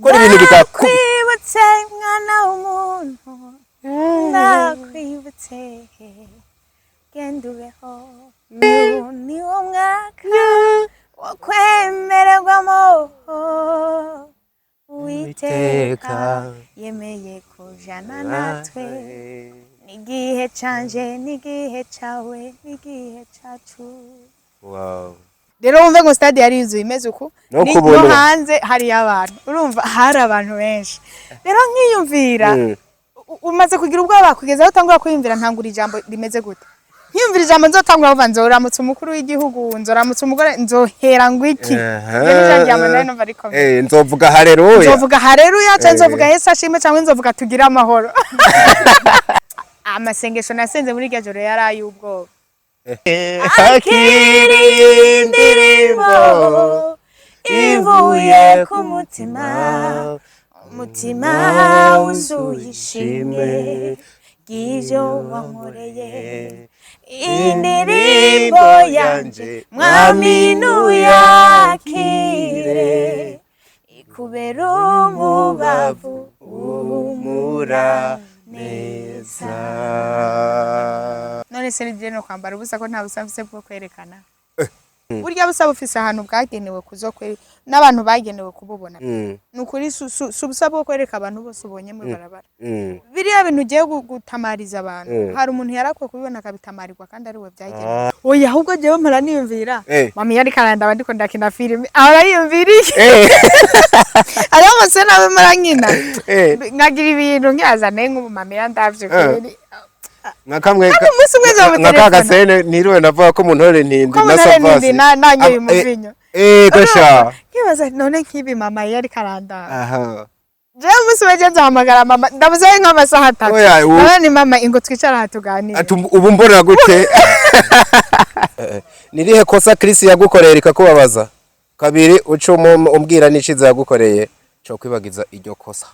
Kora ibintu bikaku ndakwibutse mwana w'umuntu ndakwibutse genda ubeho uyu ni wo mwaka wo kwemererwamo Uwiteka yemeye kujana natwe n'igihe canje n'igihe cawe n'igihe cacu. Wow. Rero wumve ngo stade yari yuzuye imeze uku no hanze hari abantu urumva hari abantu benshi rero nkiyumvira umaze kugira ubwoba kugeza aho utangura kwiyumvira ntangura ijambo rimeze gute nkiyumvira ijambo nzotangura kuva nzoramutse umukuru w'igihugu nzoramutse umugore nzohera ngo iki rero ijambo nayo numva ariko nzovuga haleluya cyangwa nzovuga Yesu ashimwe cyangwa nzovuga tugira amahoro. Amasengesho nasenze muri iryo joro yari ay'ubwoba. Akiri indirimbo ivuye ku mutima umutima wuzuye ishimwe ry'ivyo wankoreye indirimbo yanje mwami nuyakire ikubera umubavu umura neza. None se nije no kwambara ubusa ko nta busa mfise bwo kwerekana burya busa bufise ahantu bwagenewe kuzokwe n'abantu bagenewe kububona nukuri subusa bwo kwereka abantu bose ubonye mu barabara biriya bintu ugiye gutamariza abantu hari umuntu yarakwe kubibona akabitamarirwa kandi ari we byagenewe. Oya ahubwo jewe mpora niyumvira mami yari karanda abandi ko ndakina filime arayumviriye ariyo mose nawe marankina ngagira ibintu nkazane nk'ubu mami yandavye kubiri nakamwe nakakasene niriwe navuga ko muntore ntindi na savasi nanyoye umuvinyo gasha kibaza none nkibi mama yari karanda aha je musi weje nzahamagara mama ndabuze nk'amasaha 3 none mama ingo twicara hatuganira ubu mbona gute nirihe kosa Chris yagukorera ikakubabaza kabiri uco umbwira n'iciza yagukoreye cyo kwibagiza iryo kosa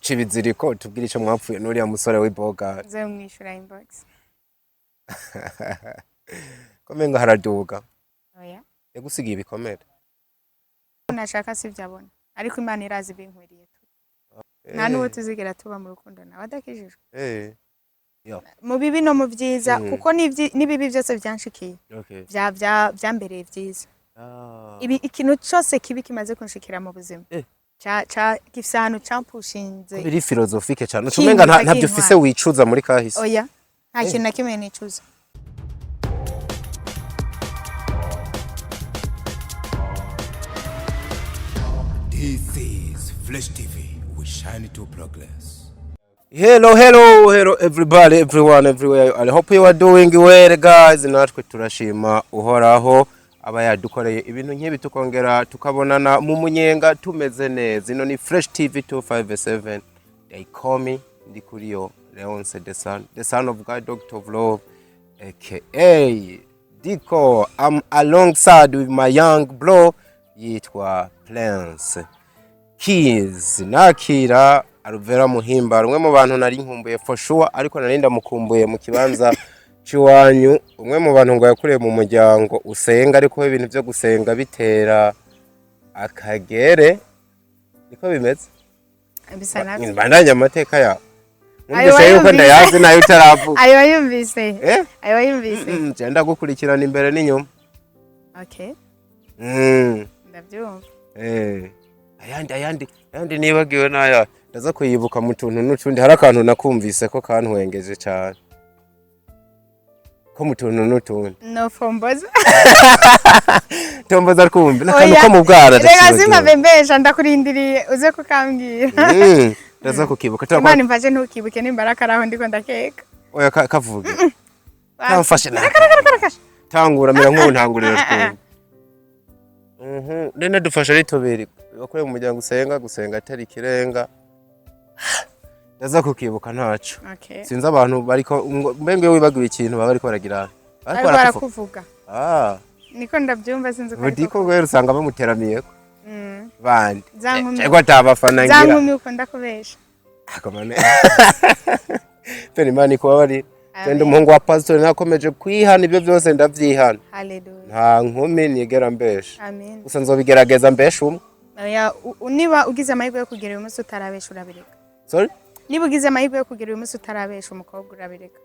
Chibiziriko tubwire ico mwapfuye n'uriya musore w'iboga ze mwishura inbox komenga haraduga oya yagusigiye ibikomere nashaka sivyabona ariko Imana irazi binkwiriye nta nuwo tuzigera tuba mu rukundo nawe adakijijwe mu bibi no mu vyiza kuko nibibi byose byanshikiye vyambereye vyiza ibi ikintu cyose kibi kimaze kunshikira mu buzima cha gifisano champushinze biri philosophique cyane umenga ntabyo ufise wicuza muri kahise. Oya nta kintu nakimwe nicuza. This is Flash TV, we shine to progress. Hello everybody, everyone, everywhere. I hope you are doing well guys. Natwe turashima uhoraho aba yadukoreye ibintu nk'ibi tukongera tukabonana mu munyenga tumeze neza. Ino ni Fresh TV 257. They call me Ndikuriyo Leonce the son of God, Doctor of Love, aka Diko. I'm alongside with my young bro yitwa Prince Keys. Nakira ALVELLA Muhimba, umwe mu bantu nari nkumbuye for sure, ariko narinda mukumbuye mu kibanza ciwanyu. Umwe mu bantu ngo yakuriye mu muryango usenga, ariko ibintu byo gusenga bitera akagere, niko bimeze. Bisa nabi bandanya amateka ya numvise yuko ndayazi nayo utaravuga. Ayo yumvise ayo yumvise cyenda gukurikirana imbere n'inyuma. Okay ndabyumva. ayandi nibagiwe naya ndaza kuyibuka mu tuntu n'utundi. Hari akantu nakumvise ko kantwengeje cyane ko mu tuntu n'utundi. No fomboza tomboza kumbi nakantu ko mu bwara rega zima bembesha ndakurindiriye uze kukambwira. Ndaza kukibuka Imana imfashe ntukibuke nimbaraka raho ndiko ndakeka. Oya kavuge kamfashe na tangura mera nk'untangurira twumva. Nene dufasha ritoberi bakore mu muryango gusenga atari kirenga. Ndaza kukibuka ntaco. Sinzi abantu bariko mbenge wibagiwe ikintu baba bariko baragira. Ariko barakuvuga. Niko ndabyumva sinzi ko. Ndiko gwero usanga bamuteramiyeko. Bandi. Zankumi. Ego atabafana ngira. Zankumi uko ndakubesha. Akomane. Peni mani ko bari. Tende umuhungu wa pastor nakomeje kwihana ibyo byose ndavyihana. Hallelujah. Nta nkumi nigera mbesha. Amen. Gusa nzobigerageza mbesha umwe. oya niba ugize amahirwe yo kugira uyu munsi utarabesha urabireka sorry niba ugize amahirwe yo kugira uyu munsi utarabesha umukobwa urabireka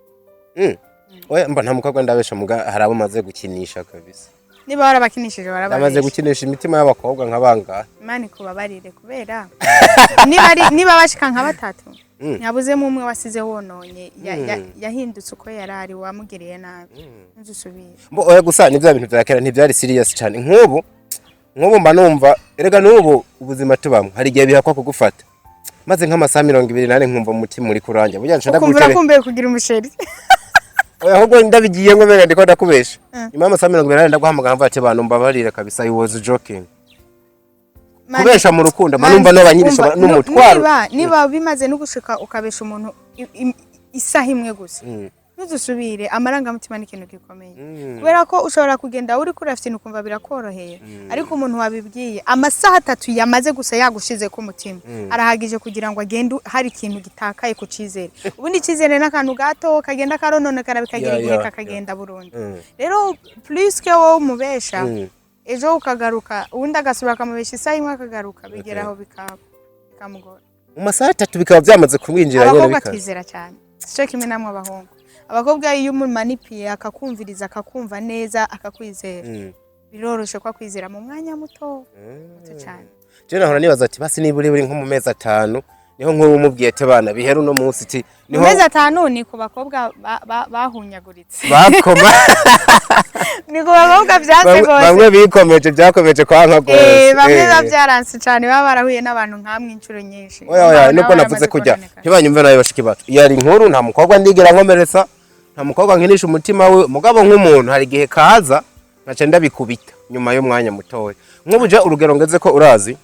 oya mba nta mukobwa ndabesha muga hari abo maze gukinisha kabisa niba warabakinishije warababesha amaze gukinisha imitima y'abakobwa nk'abanga Imana kubabarire kubera niba bashika nka batatu nyabuzemo umwe wasize wononye yahindutse uko yarari wamugiriye nabi nzusubira oya gusa nivyo bintu vya kera ntivyari serious cyane nk'ubu mba numva erega n'ubu ubuzima tubamwe hari igihe bihakwa kugufata maze nk'amasaha 28 nkumva umutima uri kuranja burya nshaka gutere ukumva kumbe kugira umusheri oya ahubwo ndabigiye ngo mbega ndiko ndakubesha nyuma y'amasaha 28 ndaguhamagara mva ati bantu mbabarire kabisa I was joking kubesha mu rukundo manumva no banyirisha n'umutwaro niba bimaze no gushika ukabesha umuntu isaha imwe gusa ntuzusubire amarangamutima n'ikintu gikomeye kubera ko ushobora kugenda uri kurafite ukumva birakoroheye ariko umuntu wabibwiye amasaha 3 yamaze gusa yagushize ku mutima arahagije kugira ngo agende hari ikintu gitakaye ku cizere ubundi cizere n'akantu gato kagenda karononekara bikagira igihe kakagenda burundu rero plus que wowe umubesha ejo ukagaruka ubundi agasubira akamubesha isaha imwe akagaruka bigeraho bikamugora mu masaha 3 bikaba byamaze kumwinjira nyene abakobwa twizera cyane cyo kimwe namwe abahungu abakobwa iyo umumanipiye akakumviriza akakumva neza akakwizera biroroshe kwa kwizera mu mwanya muto cyane je nahora nibaza ati basi niburi nko mu mezi 5 niho nkuru umubwiye te bana bihera uno munsi iti niho mezi 5 ni ku bakobwa bahunyaguritse bakoma ni ku bakobwa byanse gose bamwe byakomeje kwanka gose bamwe bavyaranse cyane baba barahuye n'abantu nkamwe incuro nyinshi oya nuko navuze kujya ntibanyumve nayo bashiki bato yari inkuru nta mukobwa ndigera nkomeretsa nta mukobwa nkinisha umutima we mugabo nk'umuntu hari gihe kaza nace ndabikubita nyuma y'umwanya mutowe nk'ubuje urugero ngeze ko urazi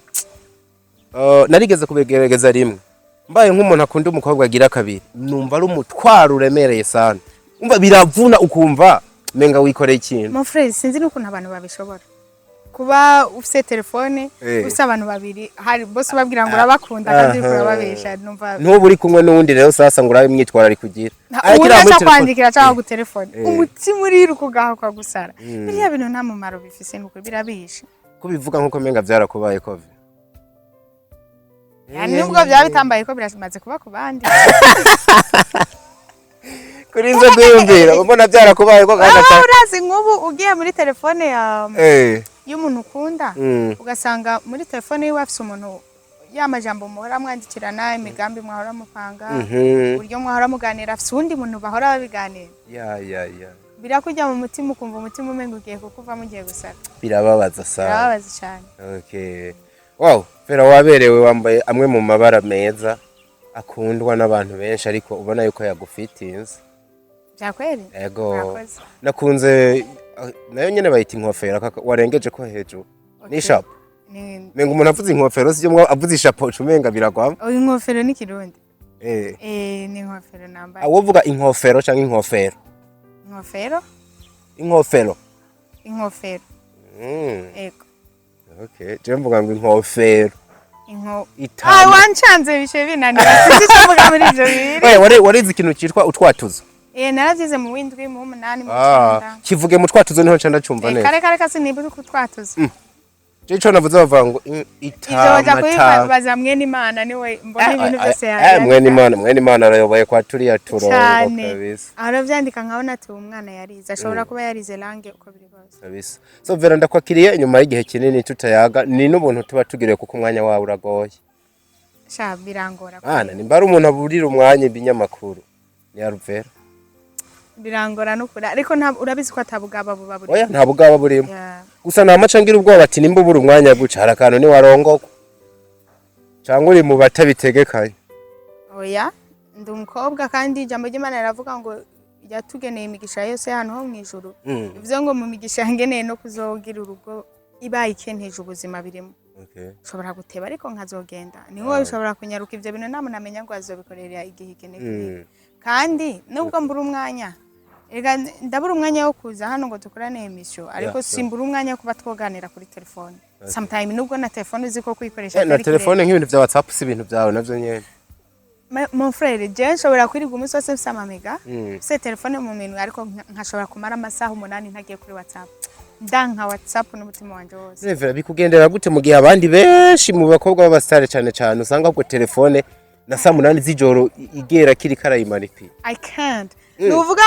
narigeze kubegerageza rimwe mbaye nk'umuntu akunda umukobwa agira kabiri numva ari umutwaro uremereye sana umva biravuna ukumva menga wikoreye ikintu mon frère sinzi n'ukuntu abantu babishobora kuba ufite telefone ufite abantu babiri hari bose babwira ngo urabakunda kandi urababesha numva n'ubu uri kumwe n'undi rero sasa ngo urabe imyitwara ari kugira ariko kwandikira cyangwa ku telefone umutima uri rukugaho kwa gusara biriya bintu nta mumaro bifise nuko birabisha kubivuga nkuko menga byarakubaye ko nubwo byaba bitambaye ko biramaze kuba ku bandi kuri inzo gwiyumvira ubona byarakubaye ko kandi urazi nk'ubu ugiye muri telefone ya y'umuntu ukunda ugasanga muri telefone yiwe afise umuntu y'amajambo muhora mwandikirana imigambi mwahora mupanga uburyo mwahora muganira afise undi muntu bahora babiganira birakujya mu mutima ukumva umutima umenga ugiye kukuva mugiye gusara birababaza sana birababaza cyane okay wow fera waberewe wambaye amwe mu mabara meza akundwa n'abantu benshi ariko ubona yuko yagufitinze byakweri yego nakunze nayo nyene bayita inkofero warengeje ko hejuru ni shapo menga umuntu avuze inkofero sije avuze ishapo cumenga biragwamo oyi inkofero ni kirundi ni inkofero nambaye awovuga inkofero canke inkofero inkofero ego okay je mvuga ngo inkofero wanchanze bishe binanira sinzi cyamvuga muri ivyo bibiri warize ikintu cyitwa utwatuzo naravyize mu windwi mu 8 mu 9 kivuge mu twatuzo niho canda cumva neza kare kasi nibuze ku twatuzo Jicho navuze bavuga ngo itamata baza mwene Imana niwe mbona ibintu byose yaje mwene Imana arayoboye kwa turiya turongo kabisa aravyandika nkabona ati umwana yarize ashobora kuba yarize langue uko biri bose kabisa so vera ndakwakiriye nyuma y'igihe kinini tutayaga ni n'ubuntu tuba tugiriye kuko umwanya wawe uragoye sha birangora ana nimbara umuntu aburira umwanya ibinyamakuru ni Alvella birangora nukura ariko urabizi ko atabugaba buba buri oya nta bugaba burimo gusa namaca ngira ubwoba ati nimba ubura umwanya guca harakano ni warongoko cyangwa uri mu batabitegekaye oya ndi umukobwa kandi ijambo ry'Imana riravuga ngo yatugeneye imigisha yose hano ho mwijuru bivuze ngo mu migisha yangeneye no kuzogira urugo ibaye ikenteje ubuzima birimo ushobora guteba ariko nkazogenda niho ushobora kunyaruka ivyo bintu namunamenya ngo azobikorera igihe ikeneye kandi nubwo mbura umwanya ega ndabura umwanya wo kuza hano ngo dukorane emission ariko simbura umwanya wo kuba twoganira kuri telefone sometime nubwo na telefone uziko kuyikoresha na telefone nk'ibintu bya WhatsApp si ibintu byawe navyo nyene mon frère je nshobora kwirirwa umunsi wose mega se telefone mu minwe ariko nkashobora kumara amasaha 8 ntagiye kuri WhatsApp ndanka WhatsApp n'umutima wanje wose. Revera bikugendera gute mu gihe abandi benshi mu bakobwa b'abastare cyane usanga ubwo telefone na saa 8 z'ijoro igera kiri karayimanipira. I can't. Nuvuga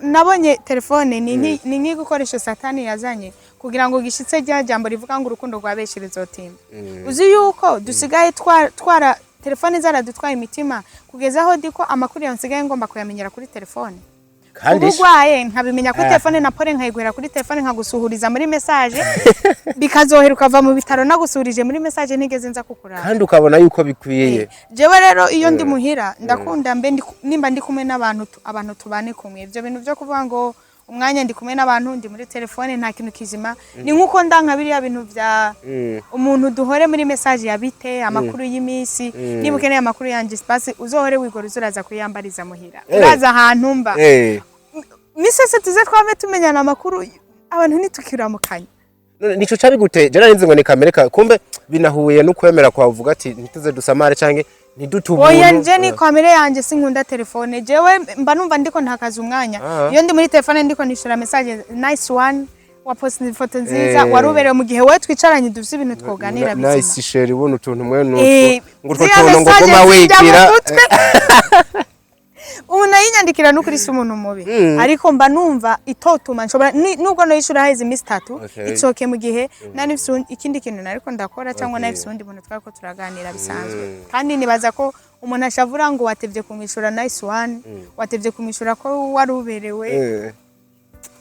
nabonye telefone ni nk'igukoresha satani yazanye kugira ngo gishitse rya jambo rivuga ngo urukundo rwabeshe rizotimba. Uzi yuko dusigaye twara telefone zaradutwaye imitima kugeza aho diko amakuru yansigaye ngomba kuyamenyera kuri telefone. Kandi ubugwaye nkabimenya kuri telefone na pole nkayigwera kuri telefone nkagusuhuriza muri message bikazohera ukava mu bitaro nagusuhurije muri message ntigeze nza kukuraba. Kandi ukabona yuko bikwiye. Jewe rero iyo ndi muhira ndakunda mbe nimba ndi kumwe abantu tubane kumwe. Ibyo bintu byo kuvuga ngo umwanya ndi kumwe n'abantu ndi muri telefone nta kintu kizima ni nkuko ndanka biriya bintu bya umuntu duhore muri message yabite amakuru y'imisi niba ukeneye amakuru yanje space uzohore wigora uzuraza kuyambariza muhira uraza ahantu mba misese tuze twame tumenyana amakuru abantu nitukiramukanya nico cabigute je narinze ngo ni kamera kumbe binahuye no kwemera kwa uvuga ati ntituze dusamare canke ntidutubune. Oya nje ni kamera yanje sinkunda telefone jewe mba numva ndiko ntakaza umwanya iyo ndi muri telefone ndiko nishura message nice one wapost ifoto nziza warubereye mu gihe we twicaranye dufite ibintu twoganira bizima. Nice share ubona utuntu mwe nuko ngo utuntu ngo goma wigira Una yinyandikira no kuri umuntu mubi ariko mba numva itotuma nshobora nubwo no yishura haize iminsi 3 icoke mu gihe nani ikindi kintu nariko ndakora cyangwa nafise undi muntu twako turaganira bisanzwe kandi nibaza ko umuntu ashavura ngo watevye kumwishura nice one watevye kumwishura ko waruberewe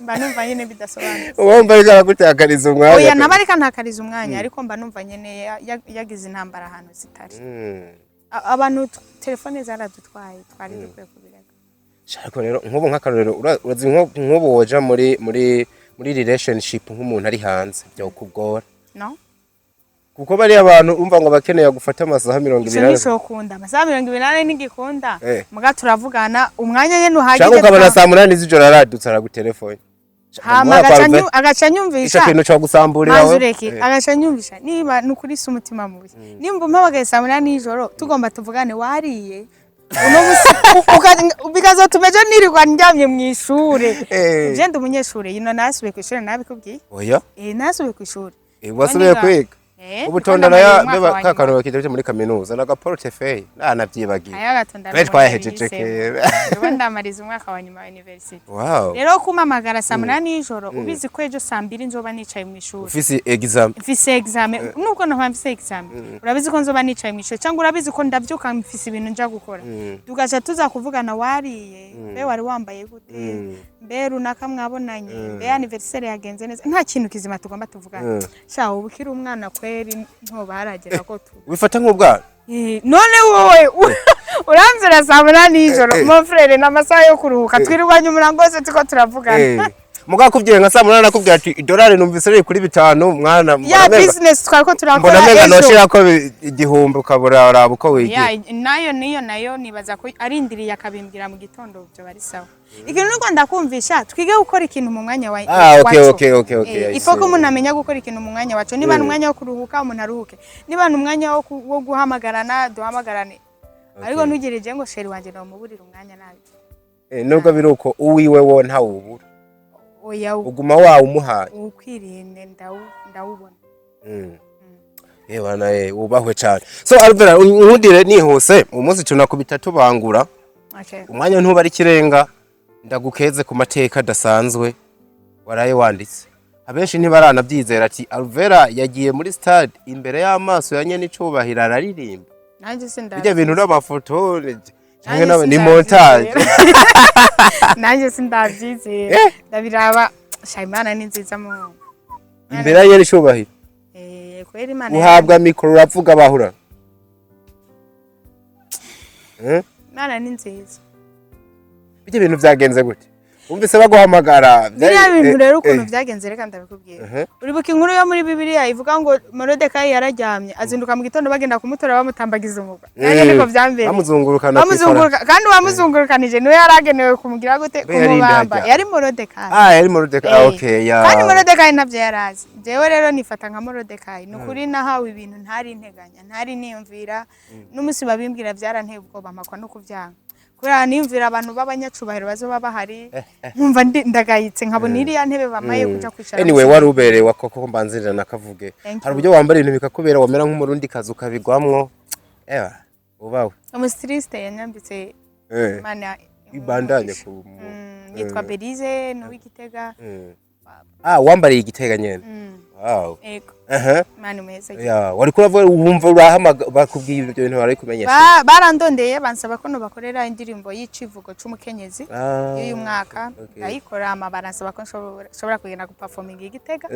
mba numva nyene bidasobanutse. Wumva rikara gutakariza umwanya. Oya nabarika ntakariza umwanya ariko mba numva nyene yagize intambara ahantu zitari. Abantu telefone zaradutwaye twari dukwiye kubireka. Shako rero nkubo nk'akarorero urazi nkubo woja muri relationship nk'umuntu ari hanze byo kugora. No. Kuko bari abantu umva ngo bakeneye gufata amasaha 20. Nisho kunda amasaha 20 nigikunda. Muga turavugana umwanya nyene uhagije. Cyangwa ukabona saa 8 z'ijoro aradutse aragutelefone. Agaca nyumvisha ico kintu cyo gusamburira aho agaca nyumvisha niba nukuri se umutima mubi nimba mpabagaye saa 8 nijoro tugomba tuvugane wariye bikazo tumeje nirirwa ndyamye mu ishure je ndi umunyeshure yino nasubiye ku ishure nabikubwiye. Oya nasubiye ku ishure wasubiye kwiga ubutondana ya beba kakanuro kidete muri kaminuza na portefeuille navyibagiye we twahejeje ke ndamariza umwaka wa nyuma wa university. Rero kumamagara saa 8 nijoro ubizi ko ejo saa 2 nzoba nicaye mu ishure ufise exam nubwo no mfise exam urabizi ko nzoba nicaye mu ishure cyangwa urabizi ko ndavyuka mfise ibintu nja gukora tugaca tuza kuvugana wariye be wari wambaye gute be runaka mwabonanye be anniversaire yagenze neza nta kintu kizima tugomba tuvugana sha ubukira umwana kweri nto baragera ko tu wifata nk'ubwana none wowe uramvira saa 8 nijoro mon frère na masaha yo kuruhuka twirwanye umurangose tuko turavugana muga kubwiye nka saa 8 nakubwiye ati $1 numvise riri kuri 5 mwana ya business twako turakora mbona mega noshira ko igihumbi ukabura araba uko wigiye nayo nibaza ko arindiriye akabimbwira mu gitondo byo bari sawa ikintu niko ndakumvisha twige gukora ikintu mu mwanya wa okay ifo ko umuntu amenya gukora ikintu mu mwanya wacu niba umwanya wo kuruhuka umuntu aruhuke niba umwanya wo guhamagarana duhamagarane ariko ntugereje ngo sheri wanje no muburira umwanya nabi nubwo biruko uwiwe wo nta wubura oya uguma wawe umuhaye ukwirinde ndawubona bana ubahwe cyane so Alvera nkudire nihuse umunsi tunakubita tubangura umwanya ntuba ari kirenga ndagukeze ku mateka adasanzwe waraye wanditse abenshi ntibaranabyizera ati Alvera yagiye muri stade imbere y'amaso ya nyene icubahira araririmba nanjye sindavyicuza bijya bintu n'amafoto cyangwa ni montage nanjye sindavyizera ndabiraba Shayimana ni nziza mu imbere ya nyene icubahira kweri Imana uhabwa mikoro uravuga bahura Imana ni nziza bijya bintu byagenze gute umvise baguhamagara biriya bintu rero ukuntu byagenze reka ndabikubwira uribuka inkuru yo muri Bibiliya ivuga ngo Morodekayi yararyamye azinduka mu gitondo bagenda kumutora bamutambagiza umuga nanjye niko byambere bamuzunguruka kandi wamuzungurukanije niwe yaragenewe kumugira gute kumubamba yari Morodekayi yari Morodekayi okay kandi Morodekayi ntabyo yarazi jewe rero nifata nka Morodekayi nukuri nahawe ibintu ntari integanya ntari niyumvira n'umusi babimbwira byaranteye ubwoba makwa no kuvyanga kubera nimvira abantu b'abanyacubahiro bazoba bahari nkumva ndagayitse nkabona iriya ntebe bamaye kuja kwicara anyway waruberewe koko mbanzirira nakavuge hari uburyo wambara ibintu bikakubera wamera nk'umurundi kazi ukabigwamwo ubawe umustriste yanyambitse Imana ibandanye ku nitwa Belize no w'Igitega wambariye Igitega nyene wow ego Imana umeze wari kuravuga wumva urahamaga bakubwiye ibyo bintu bari kumenyesha barandondeye bansaba ko no bakorera indirimbo y'icivugo c'umukenyezi y'uyu mwaka ndayikora amabaransaba ko nshobora kugenda guperforminga Igitega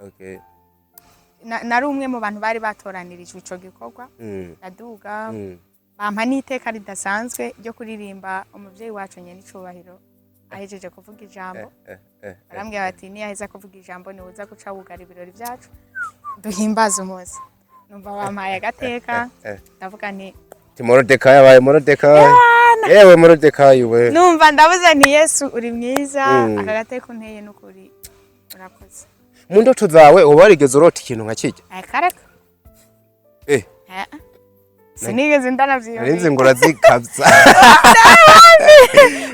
okay nari umwe mu bantu bari batoranirijwe ico gikorwa naduga bampa n'iteka ridasanzwe ryo kuririmba umuvyeyi wacu nyene icubahiro ahejeje kuvuga ijambo arambwira bati niyaheza kuvuga ijambo ni uza guca wugara ibirori vyacu duhimbaza umunsi numva wampaye agateka ndavuga nti Morodeka yabaye Morodeka yewe Morodeka we numva ndavuze nti Yesu uri mwiza akagateka unteye n'ukuri urakoze mu ndoto zawe uba warigeze urota ikintu nka kijya kareka sinigeze ndanavyiyo narinze ngo urazikabza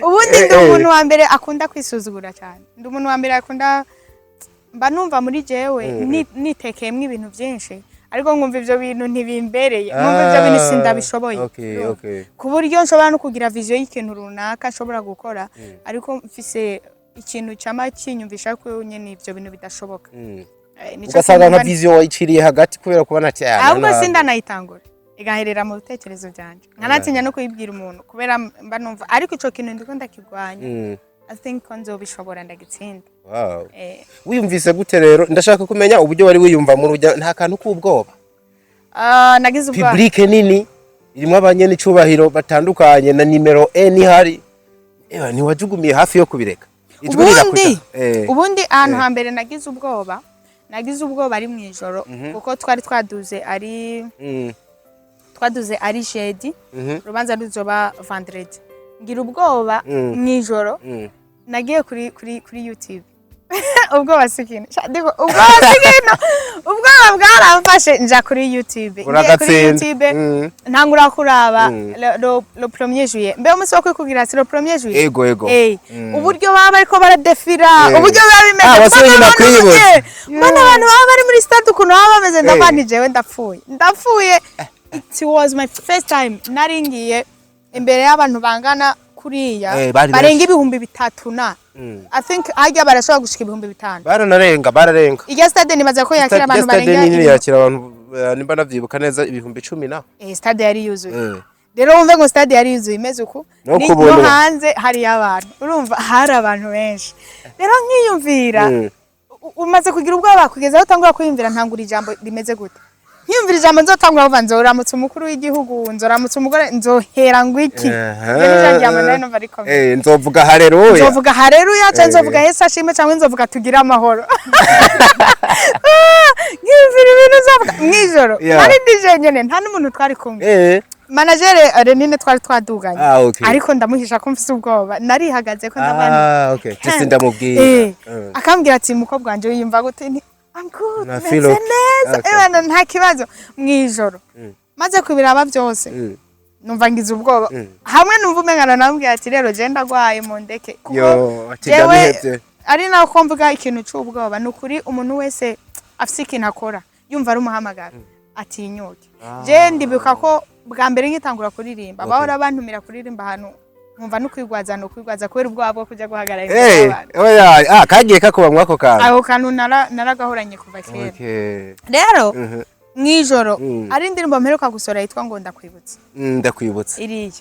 ubundi ndi umuntu wa mbere akunda kwisuzugura cyane ndi umuntu wa mbere akunda mba numva muri jewe nitekeyemwo ibintu byinshi ariko nkumva ivyo bintu ntibimbereye nkumva ivyo bintu sindabishoboye ku buryo nshobora no kugira vision y'ikintu runaka nshobora gukora ariko mfise ikintu cyama kinyumvisha ko nyene ivyo bintu bidashoboka ugasanga nka vision wayiciriye hagati kubera kubona cyane ahubwo sindanayitangura igaherera mu bitekerezo byanje nkanatinya no kuyibwira umuntu kubera mba numva ariko ico kintu ndiko ndakigwanya I think konzo bishobora ndagitsinda wow wiyumvise gute rero ndashaka kumenya uburyo wari wiyumva mu rujya nta kantu k'ubwoba nagize ubwoba public nini irimo abanyene icubahiro batandukanye na nimero N hari ni wajugumiye hafi yo kubireka ubundi ahantu hambere nagize ubwoba ari mwijoro kuko twari twaduze ari jeudi rubanza ruzoba vendredi ngira ubwoba mwijoro nagiye kuri YouTube ubwoba sikino ubwoba bwaramfashe nja kuri YouTube ntangura kuraba le premier juillet mbe umunsi wo kwikugira si le premier juillet ego uburyo baba ariko baradefira uburyo baba bimeze mana abantu baba bari muri stade ukuntu baba bameze ndabandi jewe ndapfuye it was my first time naringiye imbere y'abantu bangana kuriya barenga ibihumbi 3 na I think ajya barashobora gushika ibihumbi 5 bararenga irya stade nibaza ko yakira abantu barenga nini yakira abantu nimba navyibuka neza ibihumbi 10 na stade yari yuzuye rero wumve ngo stade yari yuzuye imeze uko no hanze hari abantu urumva hari abantu benshi rero nkiyumvira umaze kugira ubwoba kugeza aho utangura kwiyumvira ntangura ijambo rimeze gute nkiyumvira ijambo nzotangura kuva nzoramutse umukuru w'igihugu nzoramutse umugore nzohera ngo iki nzovuga haleluya cyangwa nzovuga Yesu ashime cyangwa nzovuga tugira amahoro nkiyumvira ibintu nzovuga mwijoro ari ndije nyene nta n'umuntu twari kumwe managere Renine twari twaduganye ariko ndamuhisha ko mfise ubwoba narihagaze ko ndabana ndamubwira akambwira ati mukobwa wanje wiyumva gute I'm good. Neza. Nta kibazo mwijoro. Maze kubiraba byose. Numva ngize ubwoba. Hamwe numva umengana nambwiye ati rero je ndagwaye mu ndeke. Kuko jewe ari naho komvuga ikintu cy'ubwoba nukuri umuntu wese afise ikintu akora yumva ari umuhamagara atinyuke. Je ndibuka ko bwa mbere ngitangura kuririmba bahora bantumira kuririmba hano nkumva no kwigwaza kubera ubwoba bwo kuja guhagarara oya kagiye kakuba mwako kantu aho kantu naragahoranye kuva kera rero mwijoro ari indirimbo mperuka gusora yitwa ngo ndakwibutse iriya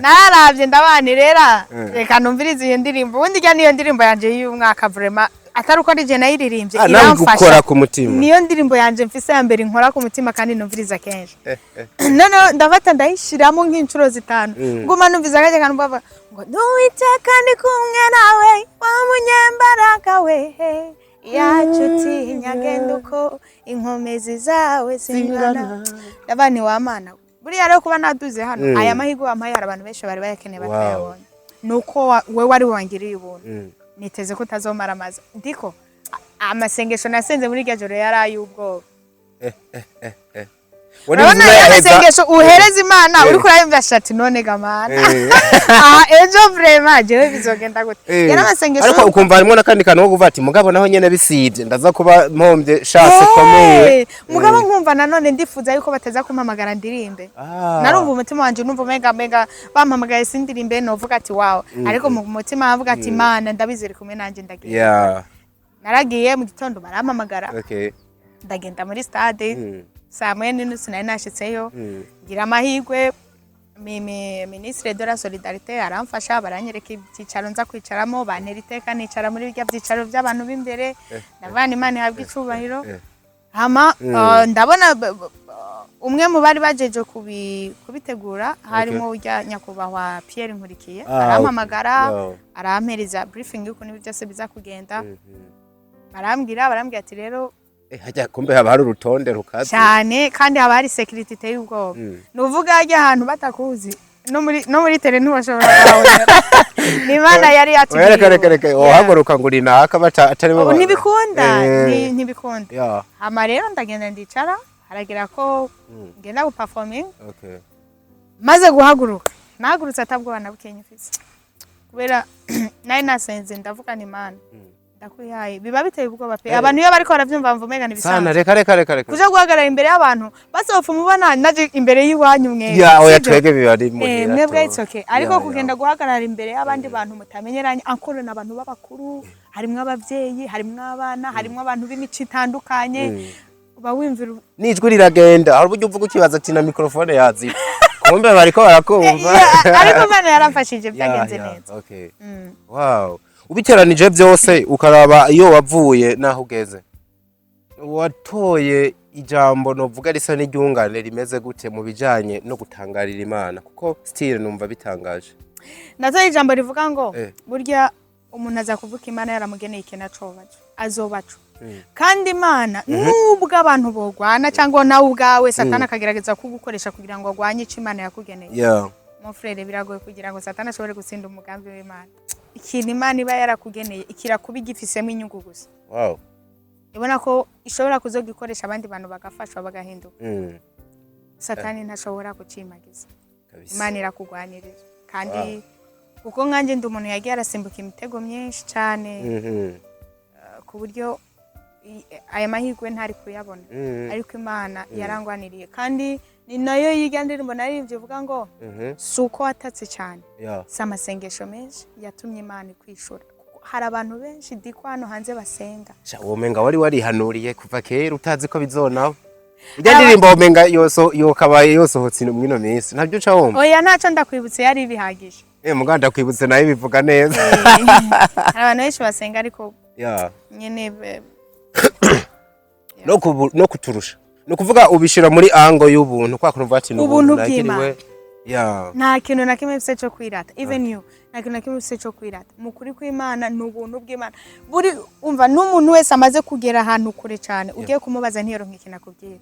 naravye ndabanirera reka numvirize iyo ndirimbo ubundi rya niyo ndirimbo yanje y'umwaka vraiment ataruko ari je nayiririmbye iramfasha ku mutima niyo ndirimbo yanje mfise ya mbere nkora ku mutima kandi numviriza kenshi none ndafata ndayishiramo nk'incuro 5 nguma numviza gaje kandi baba ngo nuwiteka ndi kumwe nawe wa munyembaraga we yacuti nyagenduko inkomezi zawe zingana abani wa mana buriya rero kuba naduze hano aya mahigo amaye abantu benshi bari bayakeneye batayabonye nuko we wari wangiriye ubuntu niteze ko utazomara amazi ndiko amasengesho nasenze muri iryo joro yari ay'ubwoba urabona amasengesho uhereza Imana uri kurayumva shati none gamana ejo vraiment jewe bizogenda gute yari amasengesho ariko ukumva harimo nakandi kantu ko kuvuga ati mugabo naho nyene bisivye ndaza kuba mpombye chance komeye mugabo nkumva nanone ndifuza yuko bateza kumpamagara ndirimbe narumva umutima wanje numva mega bampamagaye sindirimbe no vuga ati wow ariko mu mutima avuga ati Imana ndabizere kumwe nanje ndagiye naragiye mu gitondo barampamagara ndagenda muri stade saa moya n'inusu nari nashitseyo ngira amahirwe ministre de la solidarité aramfasha baranyereka icyicaro nza kwicaramo bantera iteka nicara muri birya byicaro by'abantu b'imbere navana Imana ihabwa icubahiro hama ndabona umwe mu bari bajeje kubitegura harimo urya nyakubahwa Pierre Nkurikiye arampamagara arampereza briefing yuko nibi byose biza kugenda barambwira ati rero hajya kumbe haba hari urutonde rukaze cyane kandi haba hari security iteye ubwoba nuvuga ajya ahantu batakuzi no muri tele ntibashobora kubona ni Imana yari yatubwiye reka uhaguruka ngo rinaka atari bo ntibikunda hama rero ndagenda ndicara haragira ko ngenda gu performing maze guhaguruka nahagurutse atabwo banabukenye ufise kubera nari nasenze ndavuga ni Imana ndakwihaye biba biteye ubwoba pe abantu iyo bariko baravyumva mvumega nibisanzwe sana reka kuja guhagarara imbere y'abantu basofa mubona naje imbere y'iwanyu mwe oya twege bibari mugira mwebwe it's okay ariko kugenda guhagarara imbere y'abandi bantu mutamenyeranye ankoro n'abantu babakuru harimwe abavyeyi harimwe abana harimwe abantu b'imico itandukanye uba wimvira nijwi riragenda hari uburyo uvuga ukibaza ati na microphone yazi kumbe bariko barakumva ariko Imana yaramfashije byagenze neza okay wow ubiteranije byose ukaraba iyo wavuye naho ugeze watoye ijambo novuga risa n'iryungane rimeze gute mu bijanye no gutangarira Imana kuko still numva bitangaje natoye ijambo rivuga ngo burya umuntu aza kuvuka Imana yaramugeneye ikintu acobaje azobacu kandi Imana nubwo abantu bogwana cyangwa nawe ubwawe Satana akagerageza kugukoresha kugira ngo agwanye ico Imana yakugeneye mon frère biragoye kugira ngo Satana ashobore gutsinda umugambi w'Imana ikintu Imana iba yarakugeneye ikira kuba igifisemo inyungu gusa ibona ko ishobora kuzogikoresha abandi bantu bagafashwa bagahinduka Satani ntashobora kucimagiza Imana irakugwanirira kandi kuko nkanje ndi umuntu yagiye arasimbuka imitego myinshi cyane ku buryo aya mahirwe ntari kuyabona ariko Imana yarangwaniriye kandi ni nayo yigandirimbo narivyo vuga ngo suko watatse cyane samasengesho menshi yatumye Imana kwishura hari abantu benshi dikwano hanze basenga womenga wari warihanuriye kuva kera utazi ko bizonaho igandirimbo womenga yokabaye yosohotse mwino minsi ntabyo uca wumva oya ntaco ndakwibutse yari bihagije muganda kwibutse nayo bivuga neza hari abantu benshi basenga ariko nyene no kuturusha no kuvuga ubishira muri ango y'ubuntu kwa kuntu vati n'ubuntu nakiriwe nta kintu na kimwe bise cyo kwirata even you nta kintu na kimwe bise cyo kwirata mukuri kw'Imana n'ubuntu bw'Imana buri umva n'umuntu wese amaze kugera ahantu kure cyane ugiye kumubaza ntiyero nk'ikina kubwira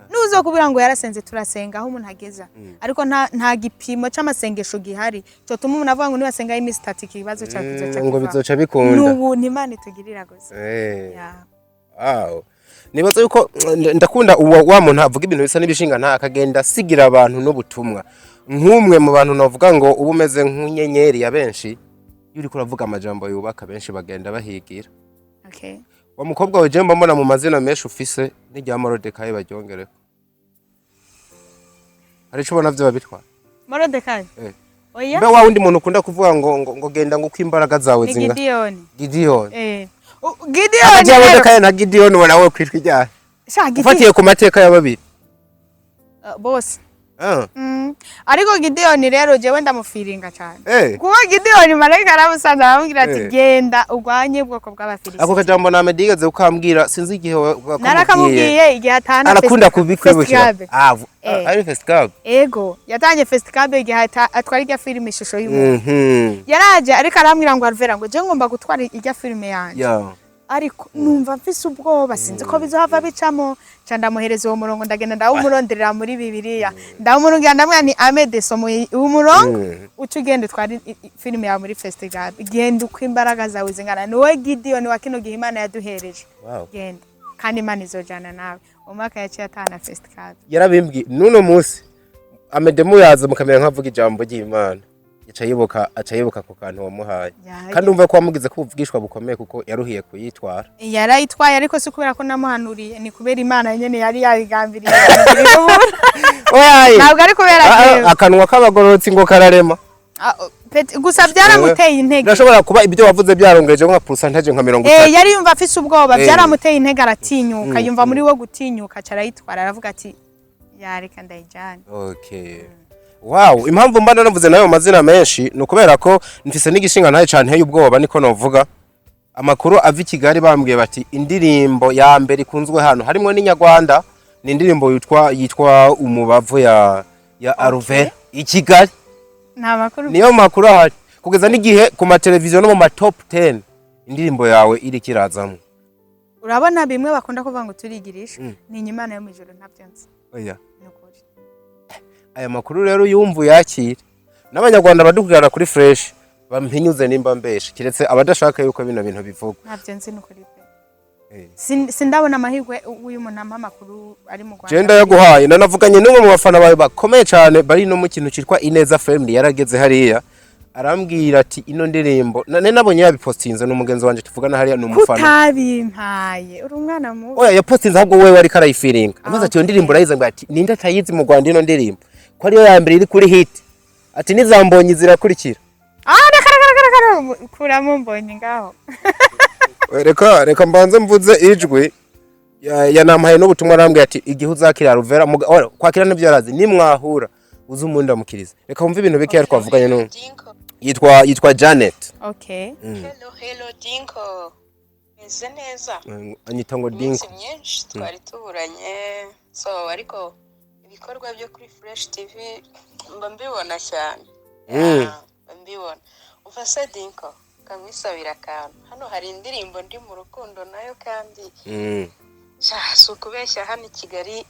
nuzo kubira ngo yarasenze turasenga aho umuntu ageza ariko nta gipimo c'amasengesho gihari cyo tuma umuntu avuga ngo nibasenga imisi 30 kibazo cyakuza ngo bizoca bikunda n'ubuntu Imana itugirira gusa wow nibaza yuko ndakunda wa muntu avuga ibintu bisa n'ibishinga nta akagenda sigira abantu n'ubutumwa nk'umwe mu bantu navuga ngo ubu meze nk'unyenyeri ya benshi yuri kuravuga amajambo yubaka benshi bagenda bahigira wa mukobwa we jemba mbona mu mazina menshi ufise n'irya Morodekayi baryongereko hari ico bona vyo babitwa Morodekayi oya mbe wa wundi muntu ukunda kuvuga ngo genda ngo kwimbaraga zawe zinga Gideon Morodekayi na Gideon ubona we kwitwa ijyahe ufatiye ku mateka ya babiri bose ariko Gideon rero jewe ndamufiringa cyane kuko Gideon marayika aramusanze aramubwira ati genda ugwanye ubwoko bw'abafilisiti ako kajambo namedigeze ukambwira sinzi igihe narakamubwiye igihe atana arakunda kubikwibukira ari festival ego yatanye festival igihe atwara irya filime ishusho y'umuntu yaraje ariko arambwira ngo Alvera ngo je ngomba gutwara irya filime yanje ariko numva mfise ubwoba sinzi ko bizohava bicamo candamuhereza uwo murongo ndagenda ndawumuronderera muri Bibiliya ndawumurungira ndamwe ni Amede somo umurongo ucugende twari filime ya muri festival genda uko imbaraga zawe zingana niwe Gideon wa kino gihe Imana yaduhereje genda kandi Imana izojana nawe umwaka yaciye atana festival yarabimbwi nuno musi amedemu yaza mukamera nkavuga ijambo ry'Imana acayibuka ku kantu wamuhaye kandi umva ko wamugize ko ubuvugishwa bukomeye kuko yaruhiye kuyitwara yarayitwaye ariko si kubera ko namuhanuriye ni kubera Imana nyene yari yabigambiriye ntabwo ari kubera akanwa k'abagororotsi ngo kararema gusa byaramuteye intege ndashobora kuba ibyo wavuze byarongereje nka percentage nka 30 yari yumva afise ubwoba byaramuteye intege aratinyuka yumva muri wo gutinyuka carayitwara aravuga ati yareka ndayijana okay wow impamvu mbana navuze nayo mazina menshi no kubera ko mfise n'igishinga ntaye cyane hey ubwoba niko novuga amakuru ava Kigali bambwiye bati indirimbo ya mbere ikunzwe hano harimo n'inyarwanda ni indirimbo yitwa umubavu ya ALVELLA Kigali niyo makuru ahari kugeza n'igihe ku mateleviziyo no mu ma top 10 indirimbo yawe iri kirazamwe urabona bimwe bakunda kuvuga ngo turigirisha ni Imana yo mwijoro ntavyonse oya aya makuru rero yumvu yakira n'abanyarwanda badukurana kuri fresh bampinyuze nimba mbeshe kiretse abadashaka yuko bino bintu bivuga ntavyonse n'ukuri pe sindabona amahirwe uyu muntu amakuru ari mu Rwanda Genda yaguhaye nanavuganye n'umwe mu bafana bawe bakomeye cyane bari no mu kintu cyitwa Ineza Family yarageze hariya arambwira ati ino ndirimbo nabonye yabipostinze n'umugenzi wanje tuvugana hariya n'umufana kutabimpaye uri umwana mubi oya yapostinze ahubwo wewe ari karayifiringa amaze ati iyo ndirimbo rayize ngo ati ninde atayizi mu Rwanda ino ndirimbo ko ariyo ya mbere iri kuri hit ati nizambonye zirakurikira kuramo mbonye ngaho reka mbanze mvuze ijwi yanamaye n'ubutumwa arambwira ati igihe uzakira ALVELLA kwakira n'ibyo yarazi nimwahura uzi umuntu amukiriza reka wumve ibintu bike yari twavuganye no yitwa Janet okay hello Dinko meze neza anyita ngo Dinko myinshi twari tuburanye so ariko ibikorwa byo kuri Fresh TV mba mbibona cyane mbibona ufase Dinko kamwisabira akantu hano hari indirimbo ndi mu rukundo nayo kandi kubeshya hano i Kigali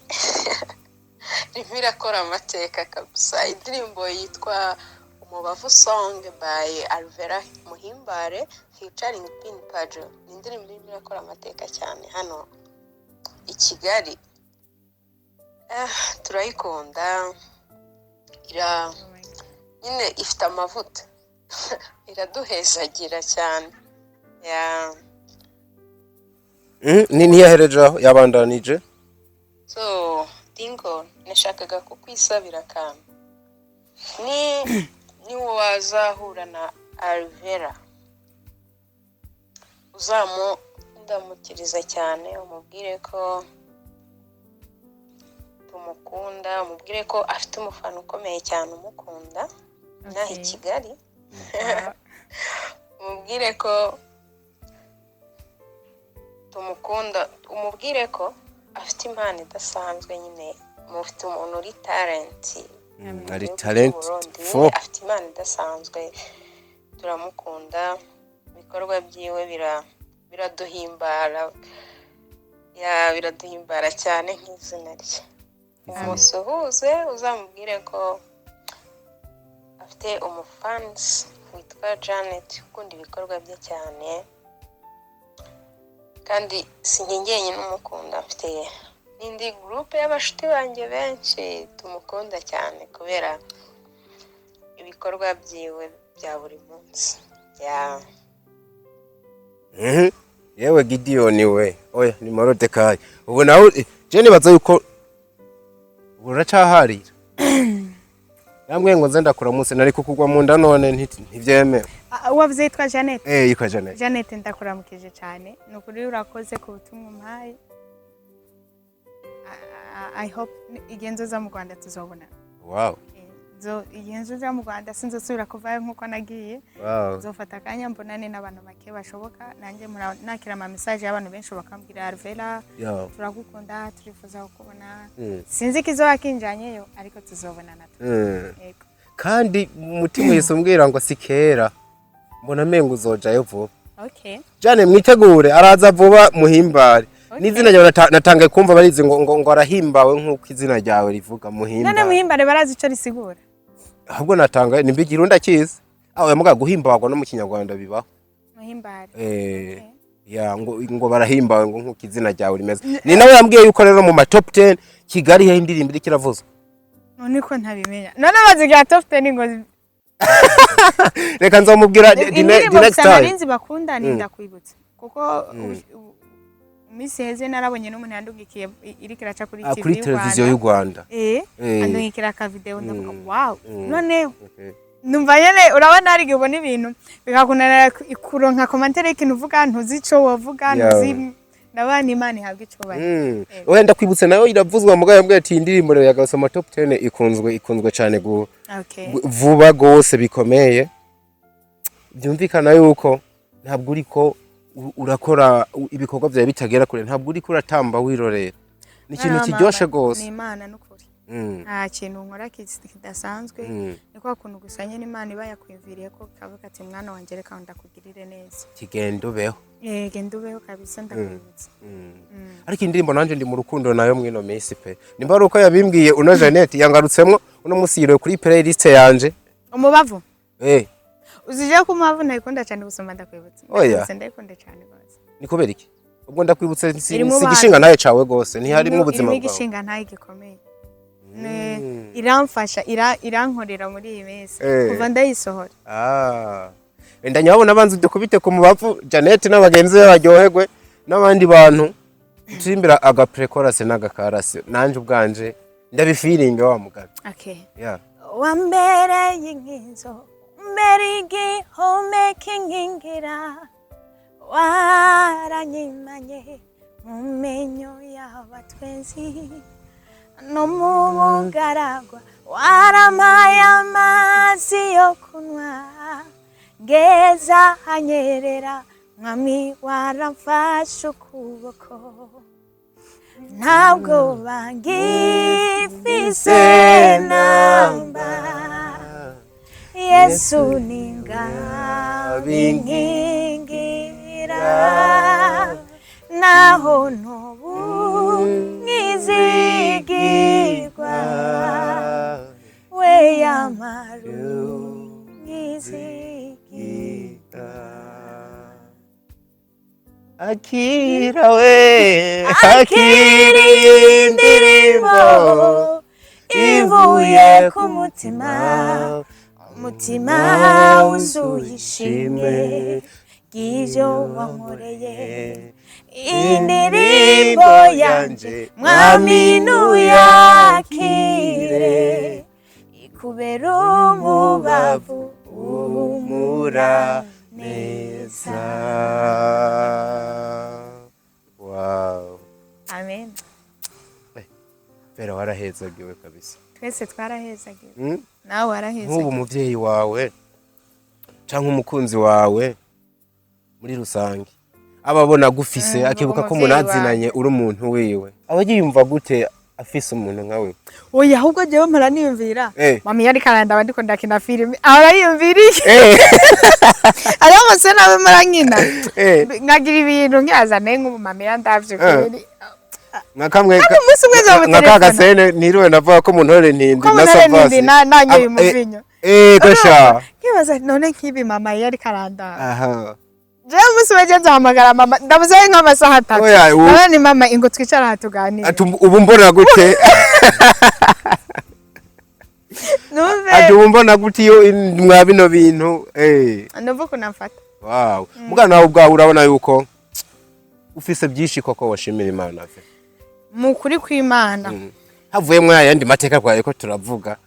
rirakora amateka kabisa indirimbo yitwa umubavu song by ALVELLA Muhimbare featuring Pin Pajo ni indirimbo irakora amateka cyane hano i Kigali turayikunda nyine ifite amavuta iraduhezagira cyane ni yahereje yabandanije so Dinko nashakaga kukwisabira akantu ni wazahura na ALVELLA uzamundamukiriza cyane umubwire ko tumukunda umubwire ko afite umufana ukomeye cyane umukunda naho i Kigali umubwire ko tumukunda umubwire ko afite impano idasanzwe nyine mufite umuntu uri talent afite impano idasanzwe turamukunda ibikorwa byiwe biraduhimbara cyane nk'izina rye umusuhuze uzamubwire ko afite umufansi witwa Janet ukunda ibikorwa bye cyane kandi sinjyenye n'umukunda mfite n'indi groupe y'abashuti banjye benshi tumukunda cyane kubera ibikorwa byiwe bya buri munsi yewe Gideon we oya ni Morodekayi ubu nawe je nibaza yuko uracaharira yambwiye ngo nze ndakura munsi nari kukugwa mu nda none ntivyemewe wavuze yitwa Janet yitwa Janet Janet ndakuramukije cyane nukuri urakoze ku butumwa umpaye I hope igenzo za mu Rwanda tuzobona wow igenzo za mu Rwanda sinzosubira kuvayo nkuko nagiye nzofata kanya mbonane n'abantu bake bashoboka nanjye nakira ama message y'abantu benshi bakambwira ALVELLA turagukunda turifuza kukubona sinzi kizoba kinjanyeyo ariko tuzobonana yego kandi umutima yisumbwira ngo sikera mbona mengo uzojayo vuba okay Jane mwitegure araza vuba Muhimbare n'izina ryawe natangaye kumva barizi ngo arahimbawe nkuko izina ryawe rivuga Muhimbare none Muhimbare barazi ico risigura ahubwo natangaye nimbigira ndakizi aho yamuga guhimbagwa no mu Kinyarwanda bibaho Muhimbare ya ngo barahimbawe ngo nkuko izina ryawe rimeze ni nawe yambwiye yuko rero mu ma top 10 Kigali he indirimbo iri kiravuzwa none ko ntabimenya none bazigira top 10 ngo reka nzamubwira the next time abarinzi bakunda ni ndakwibutse kuko misi heze narabonye n'umuntu yandugikiye iri kiraca kuri TV kuri televiziyo y'u Rwanda andungikira ka video ndavuga wow none numva nyene urabona ari ubona ibintu bikakunanira kuronka commentaire ikintu uvuga ntuzico wavuga ntuzi nabana Imana ihabwa ico bari wenda kwibutse nayo iravuzwa mugaye mbwe ati indirimbo rero yagasoma top 10 ikunzwe cyane vuba gose bikomeye byumvikana yuko ntabwo uriko urakora ibikorwa byawe bitagera kure ntabwo uriko uratamba wirorera ni ikintu kiryoshe gose ni Imana n'ukuri nta kintu nkora kidasanzwe niko kuntu gusanye n'Imana iba yakwimviriye ko kavuga ati mwana wanje reka ndakugirire neza kigendo beho gendo beho kabisa ndakwibutse ariko indirimbo nanje ndi mu rukundo nayo mwino mesi pe nimba ari uko yabimbwiye uno Jeanette yangarutsemwo uno musiro kuri playlist yanje umubavu uzije ko umubavu nayikunda cyane gusoma ndakwibutse ndayikunda cyane gose niko beriki ubwo ndakwibutse sigishinga naye cawe gose ntiharimo ubuzima bwawe igishinga ntaye gikomeye iramfasha irankorera muri iyi mesi kuva ndayisohora wenda nyabona abanza dukubite ku mubavu Jeanette n'abagenzi be baryoherwe n'abandi bantu turimbira aga pre-chorus n'agakarase nanje ubwanje ndabifiringe wa mugabo wa mbere y'inkinzo mbere igihome kinkingira waranyimanye mu menyo y'abatwenzi no mu bugaragwa waramaye amazi yo kunywa geza hanyerera mwami waramfashe ukuboko ntabwo bangifise namba Yesu ningabinkingira naho ntobu nizigirwa we yamaru nizigirwa akira we akira indirimbo ivuye ku mutima umutima wuzuye ishimwe ry'ivyo wankoreye indirimbo yanje mwami nuyakire ikubera umubavu uhumura neza. Wow. Amen. Vera warahezagiwe kabisa. Twese twarahezagiwe. Nawe warahezagiwe. Nk'ubu umuvyeyi wawe canke umukunzi wawe muri rusange ababona gufise akibuka ko munazinanye uri umuntu wiwe abagiyumva gute afise umuntu nkawe? Oya ahubwo jewe mpora niyumvira mami yari karanda abandiko ndakina filime arayumviriye ariyo mose nawe murankina ngagira ibintu nkazane nk'ubu mami yandavye kweri ngakamwe ngakagasene niriwe navuga ko muntore ntindi na savasi nanyoye umuvinyo gasha kibaza none nkibi mama yari karanda aha jewe musi wegenza hamagara mama ndabuzaye nk'amasaha 3 none mama ingo twicara hatuganira ubu mbona gute numve ubu mbona gute iyo mwa bino bintu ndumva ko namfata wow mugana nawe ubwawe urabona yuko ufise byinshi koko washimira Imana afi mu kuri kw'Imana havuyemo yandi mateka kwaye ko turavuga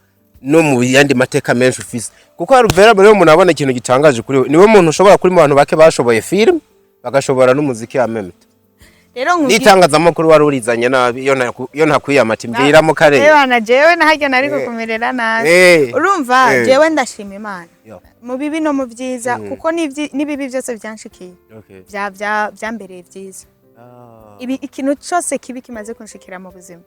no mu yandi mateka menshi ufise kuko Alvella rero umuntu abona ikintu gitangaje kuri we niwe muntu ushobora kuri mu bantu bake bashoboye film bagashobora n'umuziki ya memeta rero nitangazamakuru wari urizanye nabi iyo ntakwiyamata imvira mu karere bana jewe nahajya nari kukumerera nabi urumva jewe ndashima Imana mu bibi no mu byiza kuko nibibi byose byanshikiye byambereye byiza ibi ikintu cyose kibi kimaze kunshikira mu buzima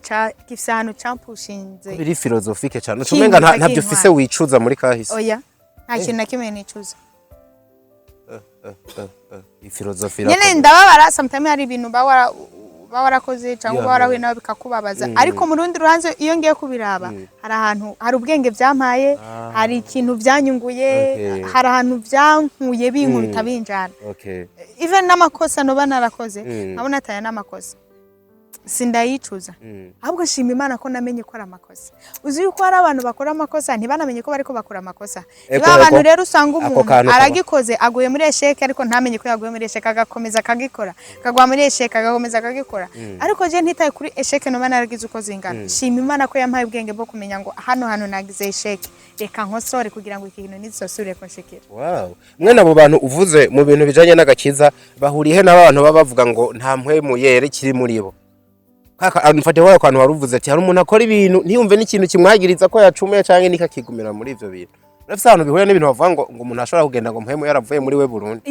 cha gifisano champushinze biri philosophique cyane ucumenga ntabyo ufise wicuza muri kahise oya nta kintu nakimwe nicuza philosophy nyene ndababara sometimes hari ibintu uba warakoze cyangwa uba warahuye nawe bikakubabaza ariko mu rundi ruhanze iyo ngiye kubiraba hari ahantu hari ubwenge byampaye hari ikintu byanyunguye hari ahantu byankuye binkubita binjana even n'amakosa noba narakoze nkabona ataya n'amakosa sindavyicuza ahubwo nshima Imana ko namenye ko ari amakosa uzi yuko hari abantu bakora amakosa ntibanamenye ko bariko bakora amakosa niba abantu rero usanga umuntu aragikoze aguye muri esheke ariko ntamenye ko yaguye muri esheke agakomeza akagikora akagwa muri esheke agakomeza akagikora ariko je ntitaye kuri esheke no banaragize uko zingana shima Imana ko yampaye ubwenge bwo kumenya ngo hano nagize esheke reka nkosore kugira ngo ikintu nizosubire kunshikira. Mwe nabo bantu uvuze mu bintu bijanye n'agakiza bahuriye n'abantu baba bavuga ngo nta mpwemu yere kiri muri bo kaka anfate wayo kantu waruvuze ati hari umuntu akora ibintu ntiyumve n'ikintu kimwagiriza ko yacumuye canke nikakigumira muri ivyo bintu nafise abantu bihuye n'ibintu bavuga ngo umuntu ashobora kugenda ngo mpwemu yaravuye muri we Burundi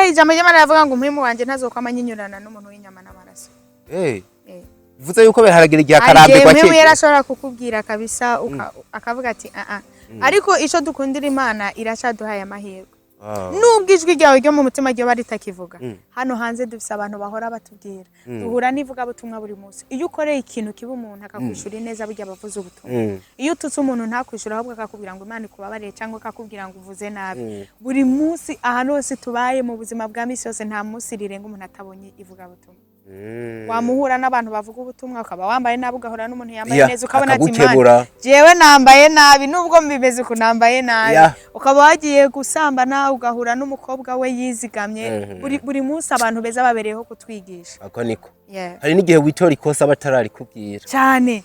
ijambo ry'Imana yavuga ngo mpwemu wanje ntazokwama nyinyurana n'umuntu w'inyama n'amaraso bivuze yuko haragira igihe akarambirwa mpwemu yarashobora kukubwira kabisa akavuga ati ariko ico dukundira Imana iracaduhaye amahirwe nubwo ijwi ryawe ryo mu mutima ryo baritakivuga hano hanze dufise abantu bahora batubwira duhura nivuga butumwa buri munsi iyo ukoreye ikintu kiba umuntu akakwishura neza burya bavuze ubutumwa iyo ututse umuntu ntakwishura ahubwo akakubwira ngo Imana ikubabarire cyangwa akakubwira ngo uvuze nabi buri munsi ahantu hose tubaye mu buzima bwa misi yose nta munsi rirenga umuntu atabonye ivuga butumwa wamuhura n'abantu bavuga ubutumwa ukaba wambaye nabi ugahura n'umuntu yambaye neza ukabona ati Imana jewe nambaye nabi nubwo mbibeze ko nambaye nabi ukaba wagiye gusambana ugahura n'umukobwa we yizigamye buri munsi abantu beza babereyeho kutwigisha ako niko hari n'igihe witora ikosa batarari kubwira cyane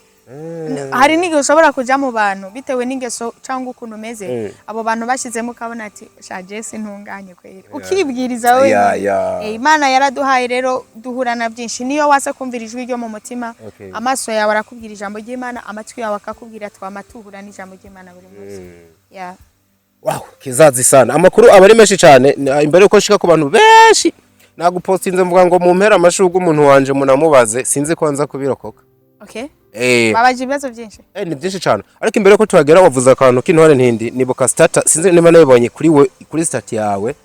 hari n'igihe ushobora kuja mu bantu bitewe n'ingeso cyangwa ukuntu umeze abo bantu bashizemo ukabona ati shaje sintunganye kweri ukibwiriza wewe Imana yaraduhaye rero duhura na byinshi niyo wase kumvira ijwi ryo mu mutima amaso yawe arakubwira ijambo ry'Imana amatwi yawe akakubwira twamatuhura n'ijambo ry'Imana buri munsi kizazi sana amakuru abari menshi cyane imbere uko shika ku bantu benshi nagupostinze mvuga ngo mu mpera amashurwe umuntu wanje munamubaze sinzi ko nza kubirokoka babaje ibibazo byinshi ni byinshi cyane ariko imbere ko tuhagera wavuze akantu k'intore ntindi nibuka stata sinzi niba nabibonye kuri stat yawe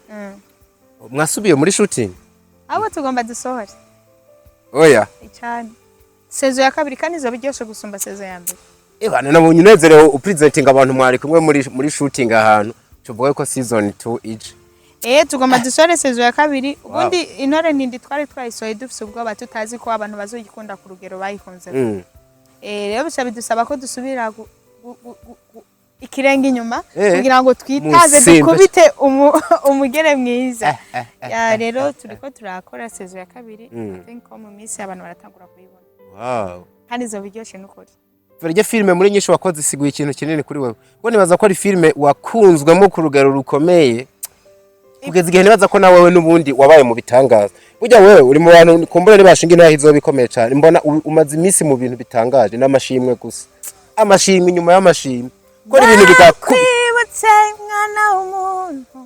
mwasubiye muri shooting abo tugomba dusohore oya cyane sezo ya kabiri kandi zo biryoshe gusumba sezo ya mbere bana nabonye unezerewe upresenting abantu mwari kumwe muri shooting ahantu tuvuga ko season 2 ije tugomba dusore sezo ya kabiri ubundi intore ntindi twari twayisoye dufise ubwoba tutazi ko abantu bazogikunda ku rugero bayikunze rero bisaba bidusaba ko dusubira ikirenga inyuma kugira ngo twitaze dukubite umugere mwiza rero turiko turakora sezo ya kabiri I think ko mu minsi abantu baratangura kuyibona kandi zo biryoshe n'ukuri Verige filme muri nyinshi wakoze isiguye ikintu kinini kuri wewe ngo nibaza ko ari filme wakunzwemo ku rugero rukomeye kugeza igihe nibaza ko nawe n'ubundi wabaye mu bitangaza burya wewe uri mu bantu kumbura ni bashinga intahe izo bikomeye cyane mbona umaze iminsi mu bintu bitangaje n'amashimwe gusa amashimwe inyuma y'amashimwe ko ibintu bigakwibutse mwana w'umuntu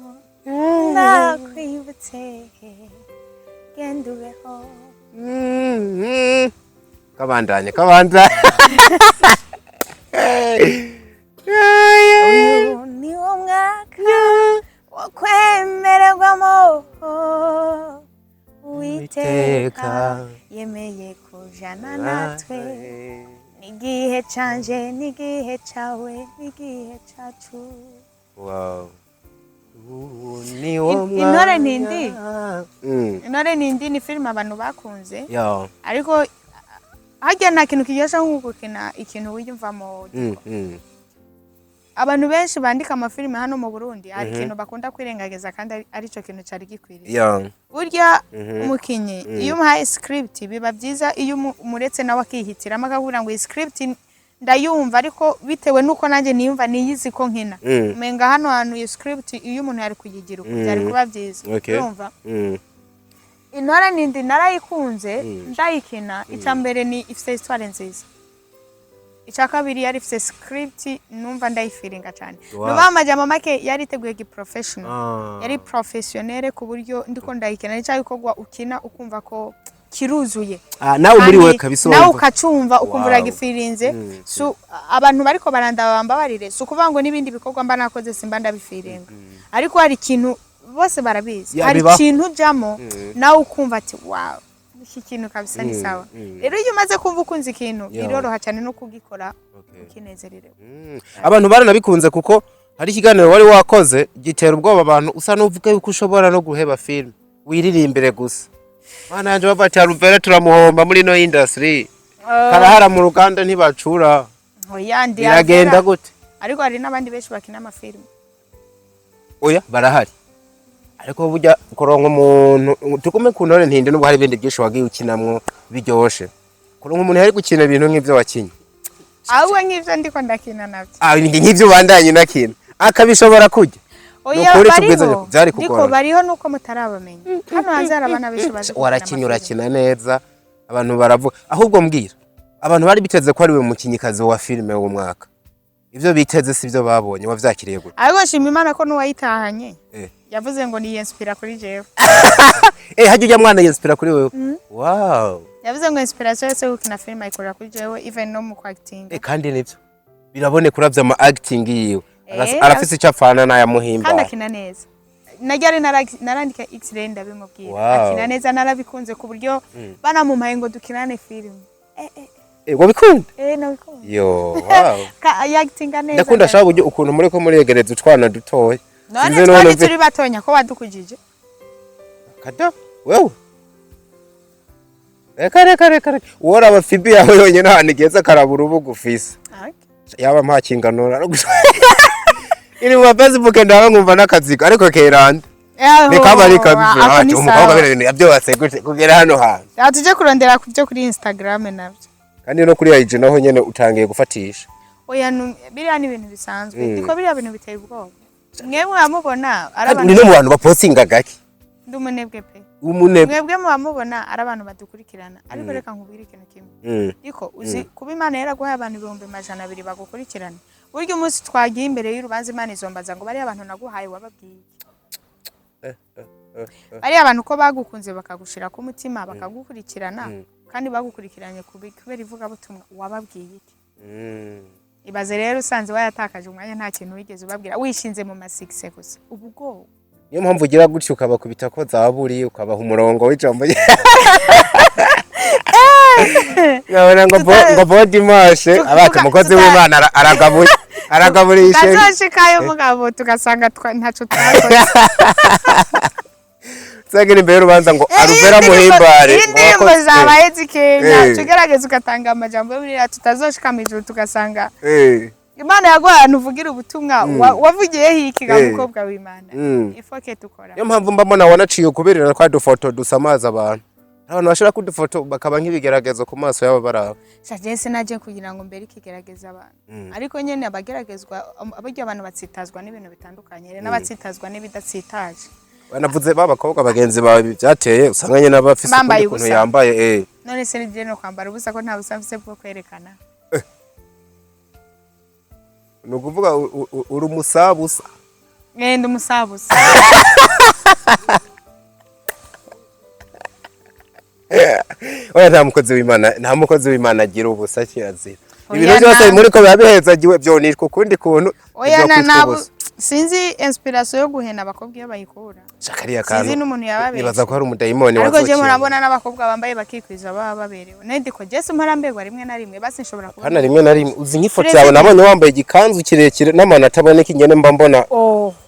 nakwibutse gendubeho kabandanye uyu ni wo mwaka wakwemererwamo Uwiteka yemeye kujana natwe n'igihe canje n'igihe cawe n'igihe cacu intore ntindi ni filime abantu bakunze ariko hajya nta kintu kiryosha nko gukina ikintu wiyumvamo abantu benshi bandika amafilime hano mu Burundi ari ikintu bakunda kwirengagiza kandi ari cyo kintu cari gikwiriye burya umukinyi iyo umuhaye script biba byiza iyo umuretse nawe akihitiramo akabura ngo script ndayumva ariko bitewe nuko nanjye niyumva niyizi ko nkina umenga hano hantu iyo script iyo umuntu yari kuyigira uko byari kuba byiza urumva intore ntindi narayikunze ndayikina icambere ni ifite histoire nziza icya kabiri yari ifite script numva ndayifiringa cyane nubamajya make yari teguye professional yari professionnel ku buryo ndiko ndayikina cyangwa ikogwa ukina ukumva ko kiruzuye nawe muri we kabisobanura nawe ukacumva ukumva uragifirinze so abantu bariko barandabamba barire so kuvuga ngo nibindi bikorwa mba nakoze simba ndabifiringa ariko hari ikintu bose barabizi hari ikintu jamo nawe ukumva ati wow iki kintu kabisa ni sawa rero iyo umaze kumva ukunze ikintu biroroha cyane no kugikora ukinezererewe abantu baranabikunze kuko hari ikiganiro wari wakoze gitera ubwoba abantu usa n'uvuga yuko ushobora no guheba film wiririmbire gusa bana yanje bafata Alvella turamuhomba muri no industry karahara mu ruganda ntibacura oya ndi biragenda gute ariko hari n'abandi benshi bakina amafilm oya barahari ariko burya koronka umuntu tukume kuntore ntinde nubwo hari ibindi byinshi wagiye ukinamwo biryoshe koronka umuntu yari gukina ibintu nk'ivyo wakinye ahubwo nk'ivyo ndiko ndakina navyo nk'ivyo bandanye nakina akabishobora kujya oya bariho bariho nuko mutarabamenya hano hanze hari abana benshi bazi urakina neza abantu baravuga ahubwo mbwira abantu bari biteze ko ari we mukinyikazi wa filime w'umwaka ivyo biteze sivyo babonye wavyakiriye gute ariko nshima Imana ko nuwayitahanye yavuze ngo ni inspira kuri jewe hajya ujya mwana inspira kuri wewe wow yavuze ngo inspiration yose gukina film ayikorera kuri jewe even no mu acting kandi nivyo birabone kuravya ama acting yiwe arafise icapfana na ya muhimba kandi akina neza najyari narandika X-ray ndabimubwira akina neza narabikunze ku buryo banamumaye ngo dukinane film wabikunda nabikunda yo wow acting neza ndakunda shaba buryo ukuntu muri ko muregereza utwana dutoye none twari turi batonya ko badukujije kada wewe reka wora abafibi yawe yonyene hano igeza karabura ubugufise yaba mpakinganura no iri mu Facebook ndawe nkumva nakaziga ariko keranda nikabari kabivye umukobwa bene yabyose gute kugera hano hantu tuje kurondera kubyo kuri Instagram navyo kandi no kuri IG naho nyene utangiye gufatisha oya biriya ni ibintu bisanzwe niko biriya bintu biteye ubwoba mwemwe amubona arabana ni mu bantu bapostinga gaki ndumunebwe pe mwebwe mubamubona arabantu badukurikirana ariko reka nkubwire ikintu kimwe iko uzi kuba Imana yaraguhaye abantu 200 bagukurikirana buryo umunsi twagiye imbere y'urubanza Imana izombaza ngo bari abantu naguhaye wababwiye bari abantu ko bagukunze bakagushira ku mutima bakagukurikirana kandi bagukurikiranye kubera ivuga butumwa wababwiye iki ibaze rero usanze wayatakaje umwanya nta kintu wigeze ubabwira wishinze mu masikse gusa ubwo niyo mpamvu ugira gutyo ukabakubita ko zaburi ukabaha umurongo w'ijambo ngabona ngo body mashe abata mukozi w'Imana aragaburishe kazoshikayo mugabo tugasanga ntaco twakoze sagire imbere ubanza ngo Alvella muhimbare indirimbo zabaye zikenya tugerageza ugatanga amajambo y'ubirira tutazoshika mu ijuru tugasanga Imana yaguhantu uvugira ubutumwa wavugiye hiki ga mukobwa w'Imana ifoke tukora yo mpamvu mbona wanaciye kuberera kwa dufoto dusamaza abantu abantu bashira ku dufoto bakaba nk'ibigeragezo ku maso yabo baraba sajese naje kugira ngo mbere ikigerageza abantu ariko nyene abageragezwa aburyo abantu batsitazwa n'ibintu bitandukanye n'abatsitazwa n'ibidatsitaje banavuze babakobwa bagenzi bawe byateye usanganye n'abafise ukuntu yambaye none se ni no kwambara ubusa ko nta busamfise bwo kwerekana nukuvuga uri umusabusa ndi umusabusa oya nta mukozi w'Imana agira ubusa kirazira ibintu byose muri ko bihezagiwe byonishwe kundi kuntu oya nabo sinzi inspiration yo guhena abakobwa iyo bayikura Shakariya kantu sinzi n'umuntu yababereye nibaza ko hari umudayimoni ariko je murabona n'abakobwa bambaye bakikwiza baba baberewe nendiko Jesse mparambegwa rimwe na rimwe basi nshobora kubona kana rimwe na rimwe uzi nk'ifoto yawe nabonye wambaye igikanzu kirekire n'amana ataboneka ingene mba mbona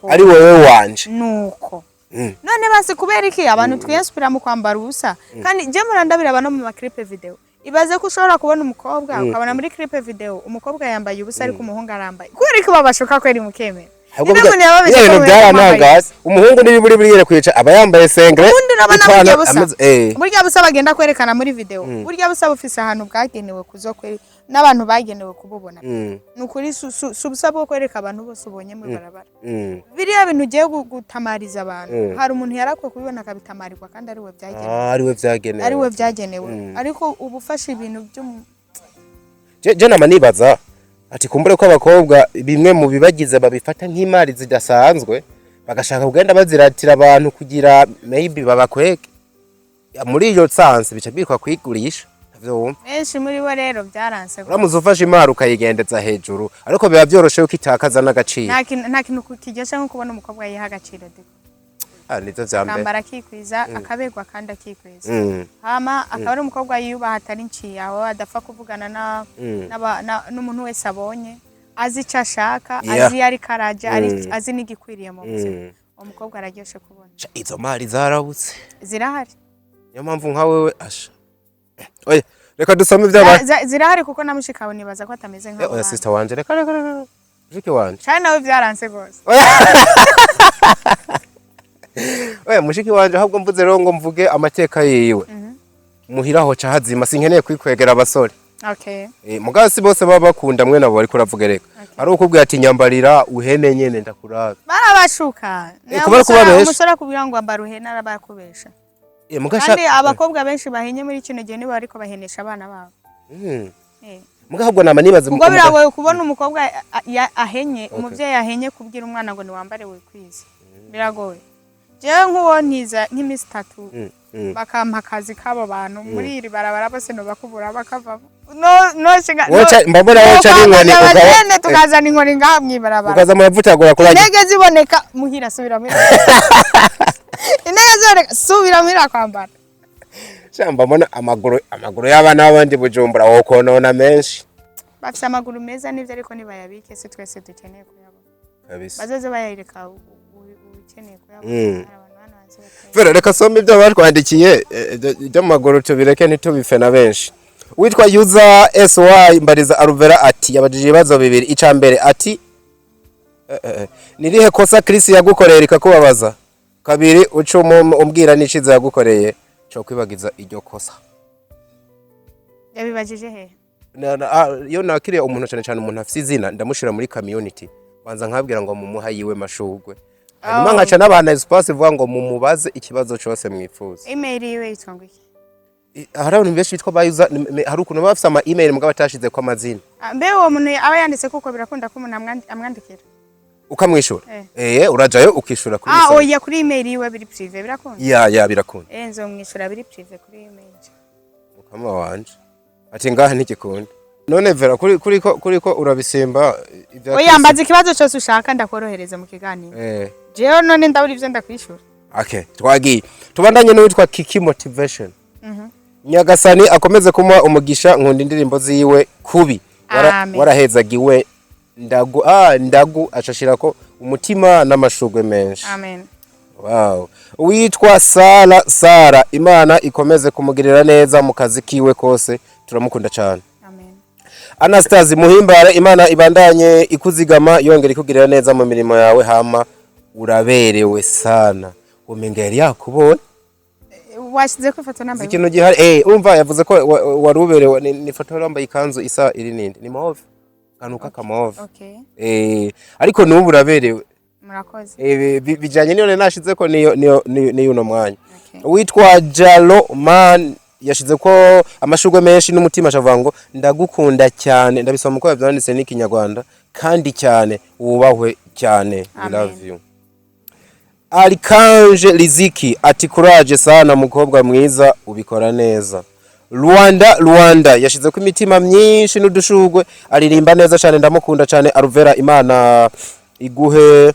ari wowe wanje nuko none basi kubera iki abantu twinspira mu kwambara ubusa kandi je murandabira abantu mu maklipe video ibaze ko ushobora kubona umukobwa ukabona muri clip video umukobwa yambaye ubusa ariko umuhungu arambaye kubera iki babashoka kweri mukemera ibintu byarantangaza umuhungu n'iburi buri kwica aba yambaye sengre burya busa bagenda kwerekana muri video burya busa bufise ahantu bwagenewe kuzokweri n'abantu bagenewe kububona nukuri subusa bwo kwereka abantu bose ubonye mu barabara biriya bintu ugiye gutamariza abantu hari umuntu yarakwe kubibona akabitamarirwa kandi ari we byagenewe ariko ubufasha ibintu byo je nama nibaza ati kumbure ko abakobwa bimwe mu bibagize babifata nk'imari zidasanzwe bagashaka kugenda baziratira abantu kugira maybe babakweke muri iyo sanse bica bikwa kwigurisha benshi muri bo rero byaranse uramuze ufashe imari ukayigendeza hejuru ariko biba byoroshe uko itakaza n'agaciro nta kintu kigesha nko kubona umukobwa yiha agaciro nivyo vya mbere akambara akikwiza akabegwa kandi akikwiza hama akaba ari umukobwa yiyubaha atari nciye aho adapfa kuvugana n'umuntu wese abonye azi icyo ashaka azi yari karaja azi n'igikwiriye mu buzima umukobwa araryoshe kubona izo mari zarabutse zirahari niyo mpamvu nka wewe asha oya reka dusome ivy'abandi zirahari kuko namushikawe nibaza ko atameze nka oya sister wanje reka mushiki wanje cyane nawe byaranse gose oya mushiki wanje ahubwo mvuze rero ngo mvuge amateka yiwe muhiraho ca hazima sinkeneye kwikwegera abasore okay mugasi bose baba bakunda mwe nabo bari kuravuga reka ari ukubwira ati nyambarira uhene nyene ndakurabe barabashuka umusore kubira ngo ambara uhene arabakubesha kandi abakobwa benshi bahenye muri kino gihe nibo ariko bahenesha abana babo mugahubwo nama nibaze ubwo biragoye kubona umukobwa ahenye umuvyeyi ahenye kubwira umwana ngo niwambare wikwize biragoye jewe nk'uwo ntiza nk'imisi 3 bakampa akazi k'abo bantu muri iri barabara bose no bakubura bakava mbabona woca n'inkoni ukabone tukazana inkoni ngaha mwibarabara ukaza mu mavuta yagura kuragira intege ziboneka muhira subira muri intege ziboneka subira muri akwambara shamba mbona amaguru y'abana b'abandi Bujumbura wokonona menshi bafise amaguru meza n'ivyo ariko nibayabike se twese dukeneye kuyabona kabisa bazoze bayireka ukeneye kuyabona Vera reka some ibyo barwandikiye byo maguru tubireke ntitubife na benshi witwa user SY mbariza Alvella ati yabajije ibibazo bibiri ica mbere ati nirihe kosa Chris yagukoreye rikakubabaza kabiri uco umbwira n'iciza yagukoreye cyo kwibagiza iryo kosa yabibajije he yo nakiriye umuntu cyane umuntu afite izina ndamushira muri community banza nkabwira ngo mumuha yiwe mashugwe hanyuma nkaca n'abana espace vuga ngo mumubaze ikibazo cyose mwifuza email yiwe yitwa ngo iki hari abantu benshi bitwa bayuza hari ukuntu bafite ama email mugabo atashize kwa mazina mbe uwo muntu aba yanditse kuko birakunda ko umuntu amwandikira ukamwishura urajayo ukishura kuri oya kuri email yiwe biri privé birakunda ya birakunda nzomwishura biri privé kuri email mukama wanje ati ngaha ntigikunda none Vera kuri ko urabisimba oya mbaza ikibazo cyose ushaka ndakorohereza mu kiganiro jewe none ndabura ivyo ndakwishura okay twagiye tubandanye n'uwitwa Kiki Motivation Nyagasani akomeze kumwa umugisha nkunda indirimbo ziwe kubi warahezagiwe ndagu acashira ko umutima n'amashugwe menshi amen wow witwa Sara Imana ikomeze kumugirira neza mu kazi kiwe kose turamukunda cyane amen Anastazi muhimbare Imana ibandanye ikuzigama yongera ikugirira neza mu mirimo yawe hama uraberewe sana umengeri yakubona washize ko ifoto nambaye ikintu gihari umva yavuze ko waruberewe ni foto yambaye ikanzu isa iri ninde ni mauve kanuka ka mauve okay ariko nubu uraberewe murakoze bijanye niyo nashize ko niyo no mwanya witwa Jalo man yashize ko amashugwe menshi n'umutima acavango ndagukunda cyane ndabisoma ko yavyanditse n'ikinyarwanda kandi cyane wubahwe cyane I love you Arikanje Riziki ati courage sana mukobwa mwiza ubikora neza Rwanda yashize ko imitima myinshi n'udushugwe aririmba neza cyane ndamukunda cyane Alvella Imana iguhe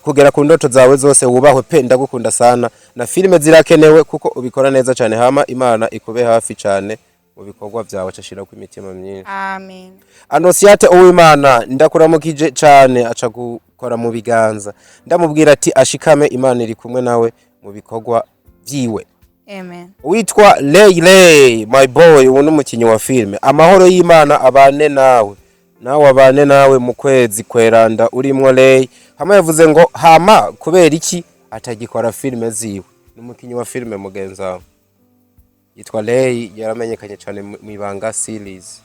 kugera ku ndoto zawe zose wubahwe pe ndagukunda sana na filime zirakenewe kuko ubikora neza cyane hama Imana ikube hafi cyane mu bikorwa byawe cashira ku imitima myinshi amen Anosiate Uwimana ndakuramukije cyane aca gukora mu biganza ndamubwira ati ashikame Imana iri kumwe nawe mu bikorwa byiwe amen witwa Lay my boy uwo n'umukinyi wa filime amahoro y'Imana abane nawe abane nawe mu kwezi kweranda urimo Lay hama yavuze ngo hama kubera iki atagikora filime ziwe n'umukinyi wa filime mugenza yitwa Lay yaramenyekanye cyane mu ibanga series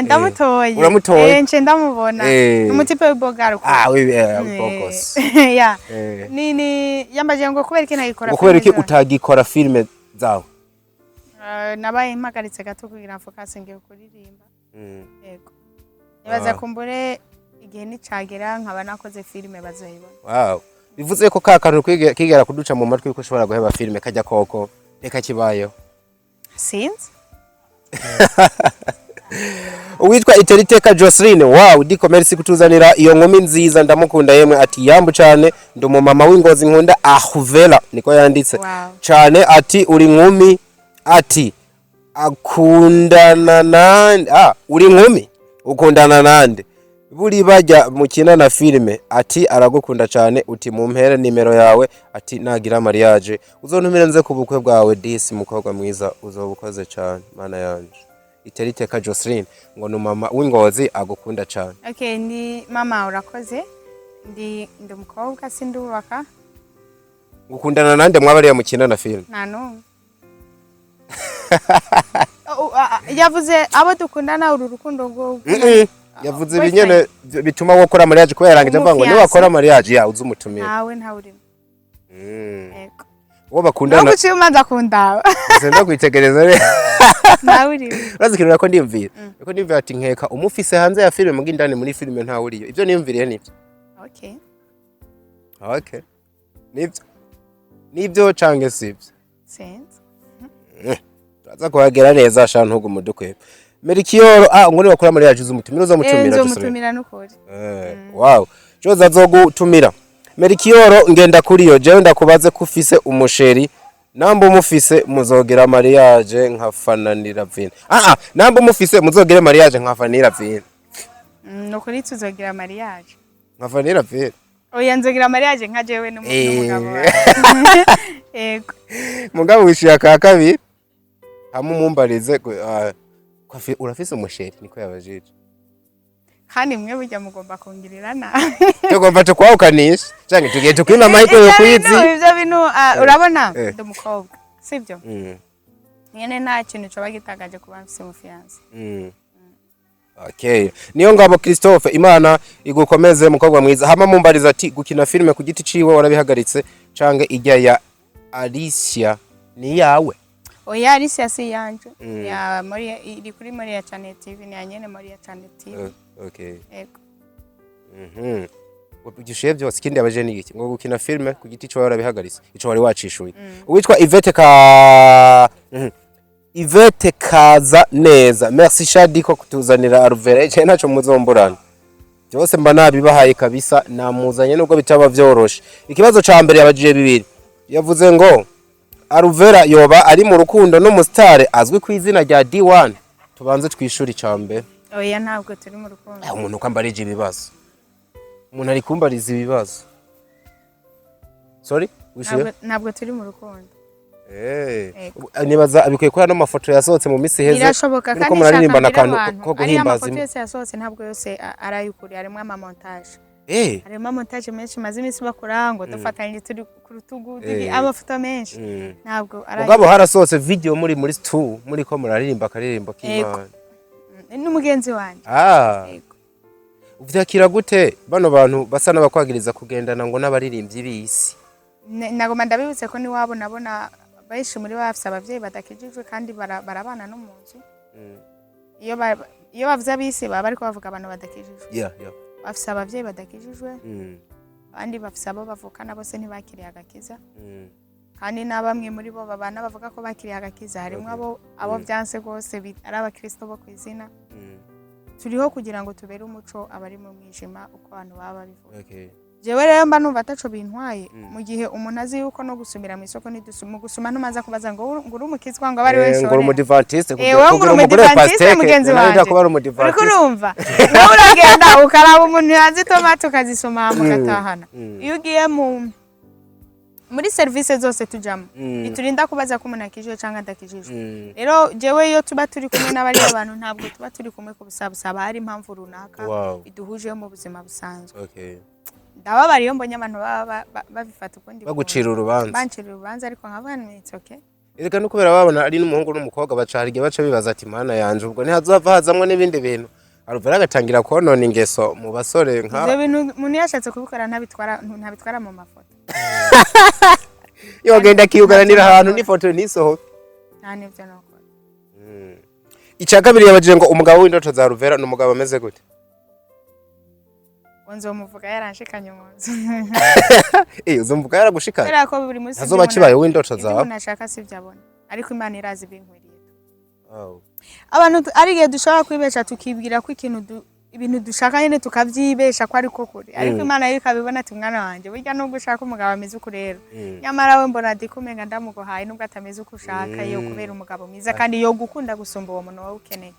ndamutoye uramutoye nce ndamubona umutipe w'ibogaro focus ya ni yambaje ngo kubera iki ntayikora kubera iki utagikora filime zawe nabaye mpagaritse gato kugira focus ngiye kuririmba yego nibaza kumbure igihe nicagera nkaba nakoze filime bazoyibona wow bivuze ko kakantu kigera kuduca mu matwi ko ushobora guheba filime kajya koko reka kibayeho sinzi Uwitwa Iteriteka Jocelyn, wow, diko merci kutuzanira iyo nkumi nziza ndamukunda yemwe ati yambu cyane ndo mu mama w'ingozi nkunda ALVELLA niko yanditse cyane ati uri nkumi ati akundana nande uri nkumi ukundana nande buri bajya mukina na filme ati aragukunda cyane uti mumpere nimero yawe ati nagira mariage uzontumire nze ku bukwe bwawe disi mukobwa mwiza uzobukoze cyane mana yanje. Iteriteka Jocelyn ngo no mama w'ingozi agukunda cyane. Okay, ni mama urakoze. Ndi umukobwa sindubaka. Gukundana nande mwabariya mukina na film? Nano. Yavuze abo dukundana uru rukundo ngo yavuze binyene bituma wokora mariage ko yarangije avango ni wakora mariage ya uzumutumira. Nawe ntawuri. Eko. Uwo bakundana. Ngo cyuma ndakunda. Senda kwitegereza re. Ntawuri. Urazikirira ko ndimvira. Ko ndimvira ati nkeka umufise hanze ya film mugindane muri film ntawuriyo. Ivyo nimviriye nivyo. Okay. Okay. Nivyo cange sivyo. Sense. Turaza kuhagera neza shantu hugo mudukwe. Merikioro ngo ni wakora mariage uzumutumira uzamutumira uzamutumira nukuri. Wow. Joza zogutumira. Merikioro ngenda kuriyo jewe ndakubaze kufise umusheri namba umufise muzogera mariage nkafananira vina. Namba umufise muzogera mariage nkafananira vina. Nukuri tuzogera mariage. Nkafananira vina. Oya nzogera mariage nka jewe n'umugabo. Ego. Mugabo wishiya ka kabiri. Hamumumbarize urafise umusheri niko yabajije. Kandi mwe burya mugomba kongererana. Tugomba tukwahukanisha canke tugiye tukwima amahiko yo kwizi. Ivyo bintu urabona ndumukobwa sivyo? Nyene nta kintu cyo bagitagaje kuba mfise mu fiance. Okay. Niyo ngabo Christophe Imana igukomeze mukobwa mwiza. Hama mumbariza ati gukina filme ku giti ciwe warabihagaritse canke ijya ya Alicia ni yawe? Oya Alicia si yanje. Ya Maria iri kuri Maria Channel TV ni anyene Maria Channel TV. Okay. Ego. Ugishiye byose ikindi abaje ni iki ngo gukina filme ku giti cyo warabihagaritse ico wari wacishuye. Uwitwa Ivete kaza neza. Merci Shadi ko kutuzanira ALVELLA je naco muzomburana. Byose mba nabibahaye kabisa namuzanye nubwo bitaba vyoroshe. Ikibazo ca mbere yabajije bibiri. Yavuze ngo ALVELLA yoba ari mu rukundo no mu star azwi ku izina rya D1. Tubanze twishuri cambe. Oya ntabwo turi mu rukundo. Umuntu kwambarije ibibazo. Umuntu ari kumbariza ibibazo. Sorry? Wishiye? Ntabwo turi mu rukundo. Nibaza abikwiye ko n'amafoto yasohotse mu misi heze. Birashoboka kandi muraririmba nakantu ko guhimbaza. Amafoto yose yasohotse ntabwo yose arayukuri harimo ama montage. Harimo ama montage menshi maze imisi bakora ngo dufatanye turi ku rutugu amafoto menshi. Ntabwo arayu. Mugabo harasohotse video muri stu muri ko muraririmba karirimbo k'Imana. N'umugenzi wanje. Uvyakira gute bano bantu basa n'abakwagiriza kugendana ngo n'abaririmbyi bisi? Nagoma ndabibutse ko ni wabo nabona bayishi muri bafise abavyeyi badakijijwe kandi barabana no munzu. Iyo bavuze abisi baba ariko bavuga abantu badakijijwe. Bafise abavyeyi badakijijwe. Abandi bafise abo bavukana bose ntibakiriye agakiza. Kandi nabamwe muri bo babana bavuga ko bakiriye agakiza harimo abo byanse gose ari abakristo bo kwizina. Turiho kugira ngo tubere umuco abari mu mwijima uko abantu baba bivuga. Jewe rero mba numva ataco bintwaye mu gihe umuntu azi yuko no gusumira mu isoko mu gusuma ntumaza kubaza ngo nguru umukizwa ngo bari wese ngo umudivantiste kugira umugore pasteur mugenzi wanje uriko urumva nawe uragenda ukaraba umuntu yanze tomate ukazisoma mugatahana iyo ugiye muri service zose tujamo iturinda kubaza ko umuntu akijwe cyangwa adakijijwe. Rero jewe iyo tuba turi kumwe n'abari abantu ntabwo tuba turi kumwe ku busabusaba hari impamvu runaka iduhuje mu buzima busanzwe. Ndababara iyo mbonye abantu babifata ukundi bagucira urubanza. Bancira urubanza ariko nkavuga it's okay. Ereka no kubera babona ari n'umuhungu n'umukobwa bacarige baca bibaza ati mana yanje ubwo ni hazova hazamwe n'ibindi bintu. ALVELLA agatangira konona ingeso mu basore nka. Ibyo bintu umuntu yashatse kubikora ntabitwara mu mafoto. Yo genda kiyugaranira ahantu n'ifoto nisoho. Nta nivyo nakora. Icya kabiri yabajije ngo umugabo w'indoto za ALVELLA n'umugabo ameze gute? Nzomuvuga yaranshikanye mu nzu. Uzumvuga yaragushikanye. Kubera ko buri munsi hazoba kibaye w'indoto zawe. Nashaka sivyo abona. Ariko Imana irazi binkwiriye. abantu ari gihe dushobora kwibesha tukibwira ko ibintu dushaka nyene tukavyibesha ko ariko kuri ariko Imana yo ikabibona ati mwana wanje burya nubwo ushaka umugabo ameze uko rero nyamara we mbona dikumenga ndamugohaye nubwo atameze uko ushaka yo kubera umugabo mwiza kandi yo gukunda gusumba uwo muntu wawe ukeneye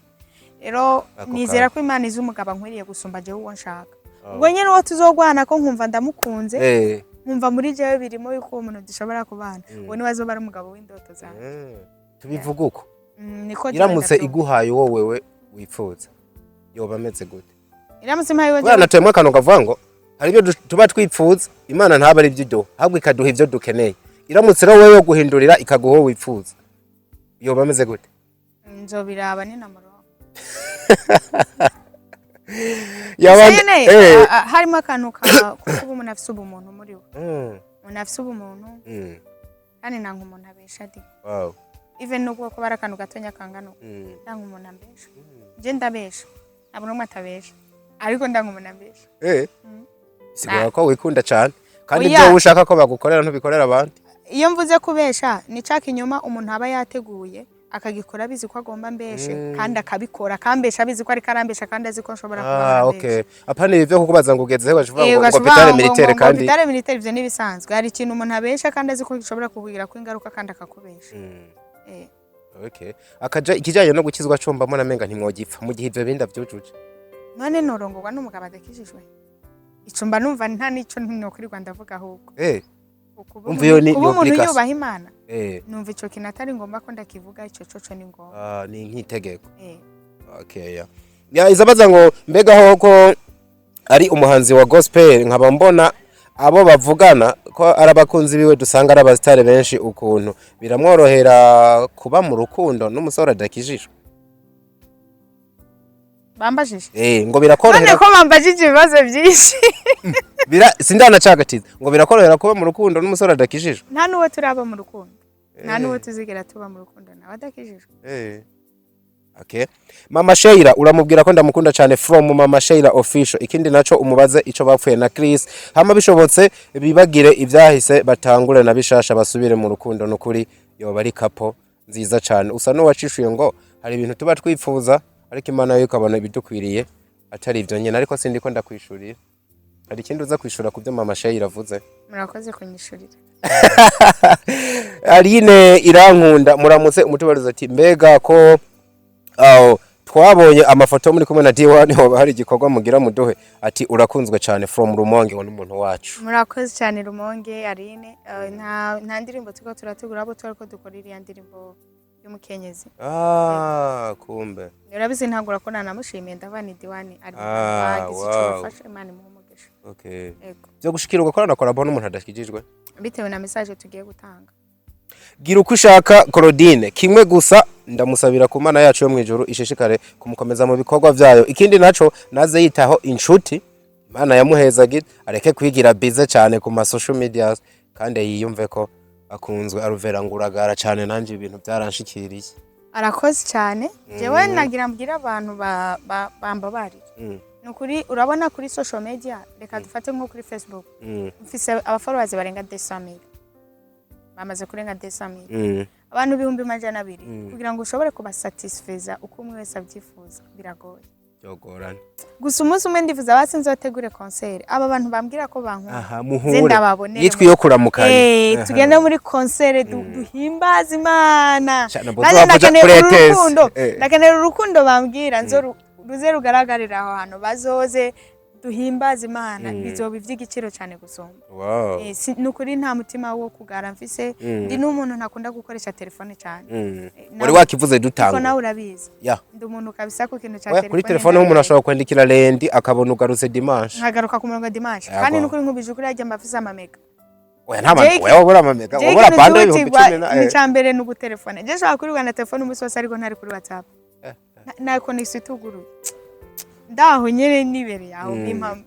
rero nizera ko Imana izi umugabo nkwiriye gusumba je uwo nshaka ubwo nyene uwo tuzogwana ko nkumva ndamukunze nkumva muri jewe birimo yuko uwo muntu dushobora kubana uwo ni wazoba ari umugabo w'indoto zawe tubivuga uko niko iramutse iguhaye wowe wewe wipfuza yoba ameze gute iramutse impaye wewe bwana temwe kano kavuga ngo hari ibyo tuba twipfuza Imana ntaba ari ibyo do ahubwo ikaduha ibyo dukeneye iramutse rero wewe guhindurira ikaguha wipfuza yoba ameze gute nzobiraba ni namaro yabane harimo akantu kuba umuntu afise ubumuntu muri we umuntu afise ubumuntu kandi nanga umuntu abesha di wow even nubwo ko barakantu gatonya kangano nanga umuntu ambesha je ndabesha ntabwo numwe atabesha ariko ndanga umuntu ambesha sigura ko wikunda cyane kandi ibyo ushaka ko bagukorera ntubikorera abandi iyo mvuze kubesha ni caka inyuma umuntu aba yateguye akagikora bizi ko agomba mbeshe kandi akabikora kambesha bizi ko ari karambesha kandi azi ko nshobora kubana okay apana ivyo kukubaza ngo ugezeho bavuga ngo hôpital militaire kandi hôpital militaire ivyo ni bisanzwe hari ikintu umuntu abesha kandi azi ko gishobora kubugira ko ingaruka kandi akakubesha okay akaja ikijanye no gukizwa comba mbona menga ntimwogipfa mu gihe ivyo binda vyujuje none norongorwa n'umugabo adakishijwe icumba numva nta nico ntinokwirirwa ndavuga ahubwo umva iyo ni umuntu yubaha Imana numva ico kintu atari ngomba ko ndakivuga ico coco ni ngomba ni nk'itegeko okay ya izabaza ngo mbega ko ari umuhanzi wa gospel nkaba mbona abo bavugana ko arabakunzi biwe dusanga ari abastare benshi ukuntu biramworohera kuba mu rukundo n'umusore adakijijwe bambajije ngo birakorohera none ko bambajije ibibazo byinshi sindanacagatiza ngo birakorohera kuba mu rukundo n'umusore adakijijwe nta nuwo turaba mu rukundo nta nuwo tuzigera tuba mu rukundo nawe adakijijwe okay mama Sheila uramubwira ko ndamukunda cyane from mama Sheila official ikindi naco umubaze ico bapfuye na Chris hama bishobotse bibagire ibyahise batangure na bishasha basubire mu rukundo no kuri yoba ari kapo nziza cyane usa no wacishuye ngo hari ibintu tuba twipfuza ariko Imana yo ikabona ibidukwiriye atari ivyo nyene ariko sindi ko ndakwishurira hari ikindi uza kwishura ku byo mama Sheila avuze murakoze kunyishurira Aline irankunda muramutse umutubariza ati mbega ko twabonye amafoto muri kumwe na D1 ho hari igikorwa mugira muduhe ati urakunzwe cyane from Rumonge ngo n'umuntu wacu murakoze cyane Rumonge Aline nta ndirimbo tuko turategura abo twariko dukorira ya ndirimbo y'umukenyezi kumbe urabizi ntangura ko nanamushimiye ndavani D1 ari bagize icyo bafasha Imana imuhumugisha okay byo gushikira ugakorana korabo n'umuntu adashikijijwe bitewe na message tugiye gutanga gira uko ushaka Claudine kimwe gusa ndamusabira ku Mana yacu yo mwijuru ishishikare kumukomeza mu bikorwa byayo ikindi naco naze yitaho inshuti Imana yamuhezagira areke kwigira bize cyane ku ma social media kandi yiyumve ko akunzwe aruvera nguragara cyane nanje ibintu byaranshikiriye arakoze cyane jewe nagira mbwira abantu bambabarira nukuri urabona kuri social media reka dufate nko kuri Facebook mfise abafollowers barenga 200,000 bamaze kurenga 200,000 abantu 200,000 kugira ngo ushobore kubasatisfeza uko umwe wese abyifuza biragoye yogorana gusa umunsi umwe ndifuza basi nzotegure concert aba bantu bambwira ko bankunda muhure yitwi yo kuramukanya tugende muri concert duhimbaza Imana ndakenera urukundo bambwira nzo ruze rugaragarira aho hano bazoze duhimbaza Imana bizoba ivy'igiciro cyane gusomba nukuri nta mutima wo kugara mfise ndi n'umuntu ntakunda gukoresha telefone cyane wari wakivuze dutanga ko nawe urabizi ndi umuntu kabisa ku kintu cya telefone kuri telefone umuntu ashobora kwandikira lendi akabona ugarutse dimanche nkagaruka ku murongo dimanche kandi nukuri nkubije ukuri ajya mbafise amamega oya nta mama wewe ubura amamega ubura bando y'ibihumbi 10 ni cyambere n'ugu telefone je shaka kuri Rwanda telefone umunsi wose ariko ntari kuri WhatsApp na connection ituguru ndaho nyere nibereye aho b'impamvu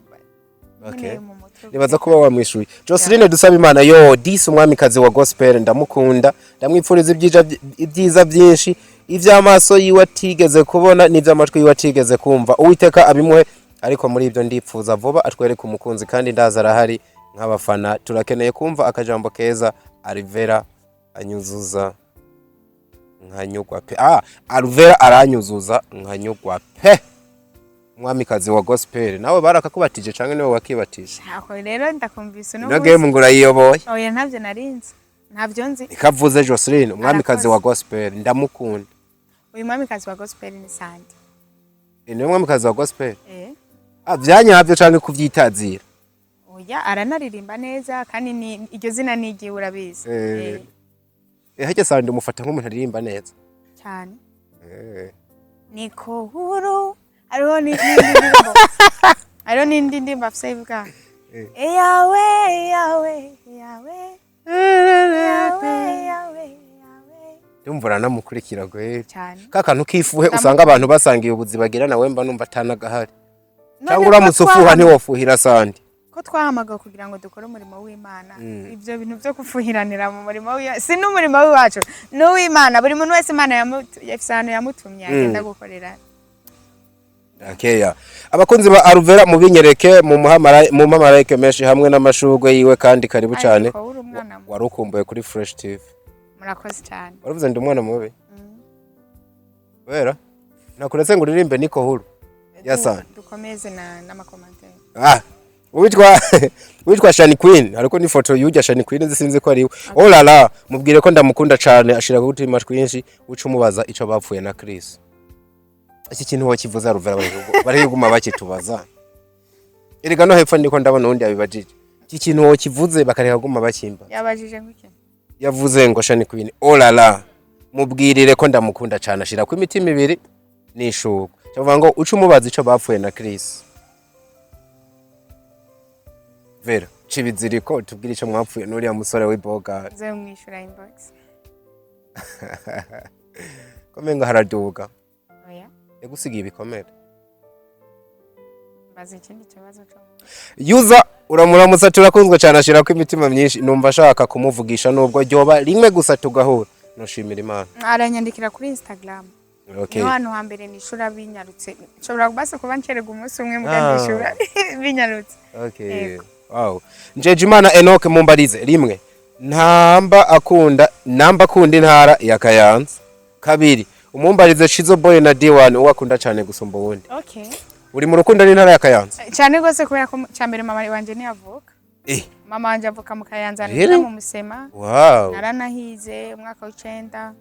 nibaza kuba wamwishuye Joseline dusaba Imana yo disi umwamikazi wa gospel ndamukunda ndamwipfuriza ibyiza byinshi ivy'amaso yiwe atigeze kubona n'ivy'amatwi yiwe atigeze kumva Uwiteka abimuhe ariko muri ibyo ndipfuza vuba atwereke umukunzi kandi ndaza arahari nk'abafana turakeneye kumva akajambo keza Alvella anyuzuza nkanyugwa pe. Alvera aranyuzuza nkanyugwa pe. Mwamikazi wa gospel nawe barakakubatije canke niwe wakibatije? Ako rero ndakumvise no. No game ngura yiyoboye. Oya ntavyo narinzi. Ntavyo nzi. Ikavuze Jocelyn umwamikazi wa gospel ndamukunda. Uyu mwamikazi wa gospel ni Sandi. Niwe mwamikazi wa gospel? Vyanyavyo canke kuvyitazira? Oya aranaririmba neza kandi ni iryo zina nigiye urabizi. Hake Sandi umufata nk'umuntu aririmba neza cyane. Niko huru ariho ni ariho nindi ndimba afise ivuga yawe yawe yawe yawe ndumvura namukurikira gwe cyane kakantu kifuhe usanga abantu basangiye ubuzi bagira nawe mba numva atanagahari cyangwa uramutsufuha ntiwofuhira Sandi ko twahamaga kugira ngo dukore umurimo w'Imana ivyo bintu byo kufuhiranira mu murimo si n'umurimo wacu no w'Imana buri muntu wese Imana yamutumye agenda gukorera. Akeya abakunzi ba Alvera mu binyereke mu mamarayike menshi hamwe n'amashugwe yiwe kandi karibu cyane warukumbuye kuri Fresh TV. Murakoze cyane. Waruvuze ndi umwana mubi. Wera nakuretse ngo uririmbe niko huru ya Sandi dukomeze n'amakomantere. Witwa Shani Queen ariko ni foto yujya Shani Queen zisinze ko ari oh la la mubwire ko ndamukunda cyane ashira ku gutima twinshi uca umubaza ico bapfuye na Chris. Iki kintu wakivuza Alvera bari guma bakitubaza erega no hepfo ndiko ndabona undi abibajije iki kintu wakivuze bakareka guma bakimba yabajije ngiki yavuze ngo Shani Queen oh la la mubwirire ko ndamukunda cyane ashira ku imitima ibiri nishuko cyavuga ngo uca umubaza ico bapfuye na Chris. Vera cibiziriko tubwire ico mwapfuye n'uriya musore w'iboga ze mwishura inbox komenga haraduga oya yagusigiye ibikomere bazi ikindi kibazo cyo yuza uramuramutsa turakunzwe cyane ashira ko imitima myinshi numva ashaka kumuvugisha nubwo ryoba rimwe gusa tugahura noshimira Imana aranyandikira kuri Instagram. Okay. No hano hambere nishura binyarutse nshobora kubasa kuba ncerega umunsi umwe mugandishura binyarutse. Okay. Wow. Njeje Imana Enoke mumbarize rimwe namba akunda intara ya Kayanza. Kabiri umumbarize Shizo Boy na D1 uwakunda cyane gusumba wundi. Okay. Uri mu rukundo n'intara ya Kayanza? Cyane gose kubera ko cyambere mama wanje ni avuka. Mama wanje avuka mu Kayanza ni mu Musema. Wow. Naranahize umwaka w'9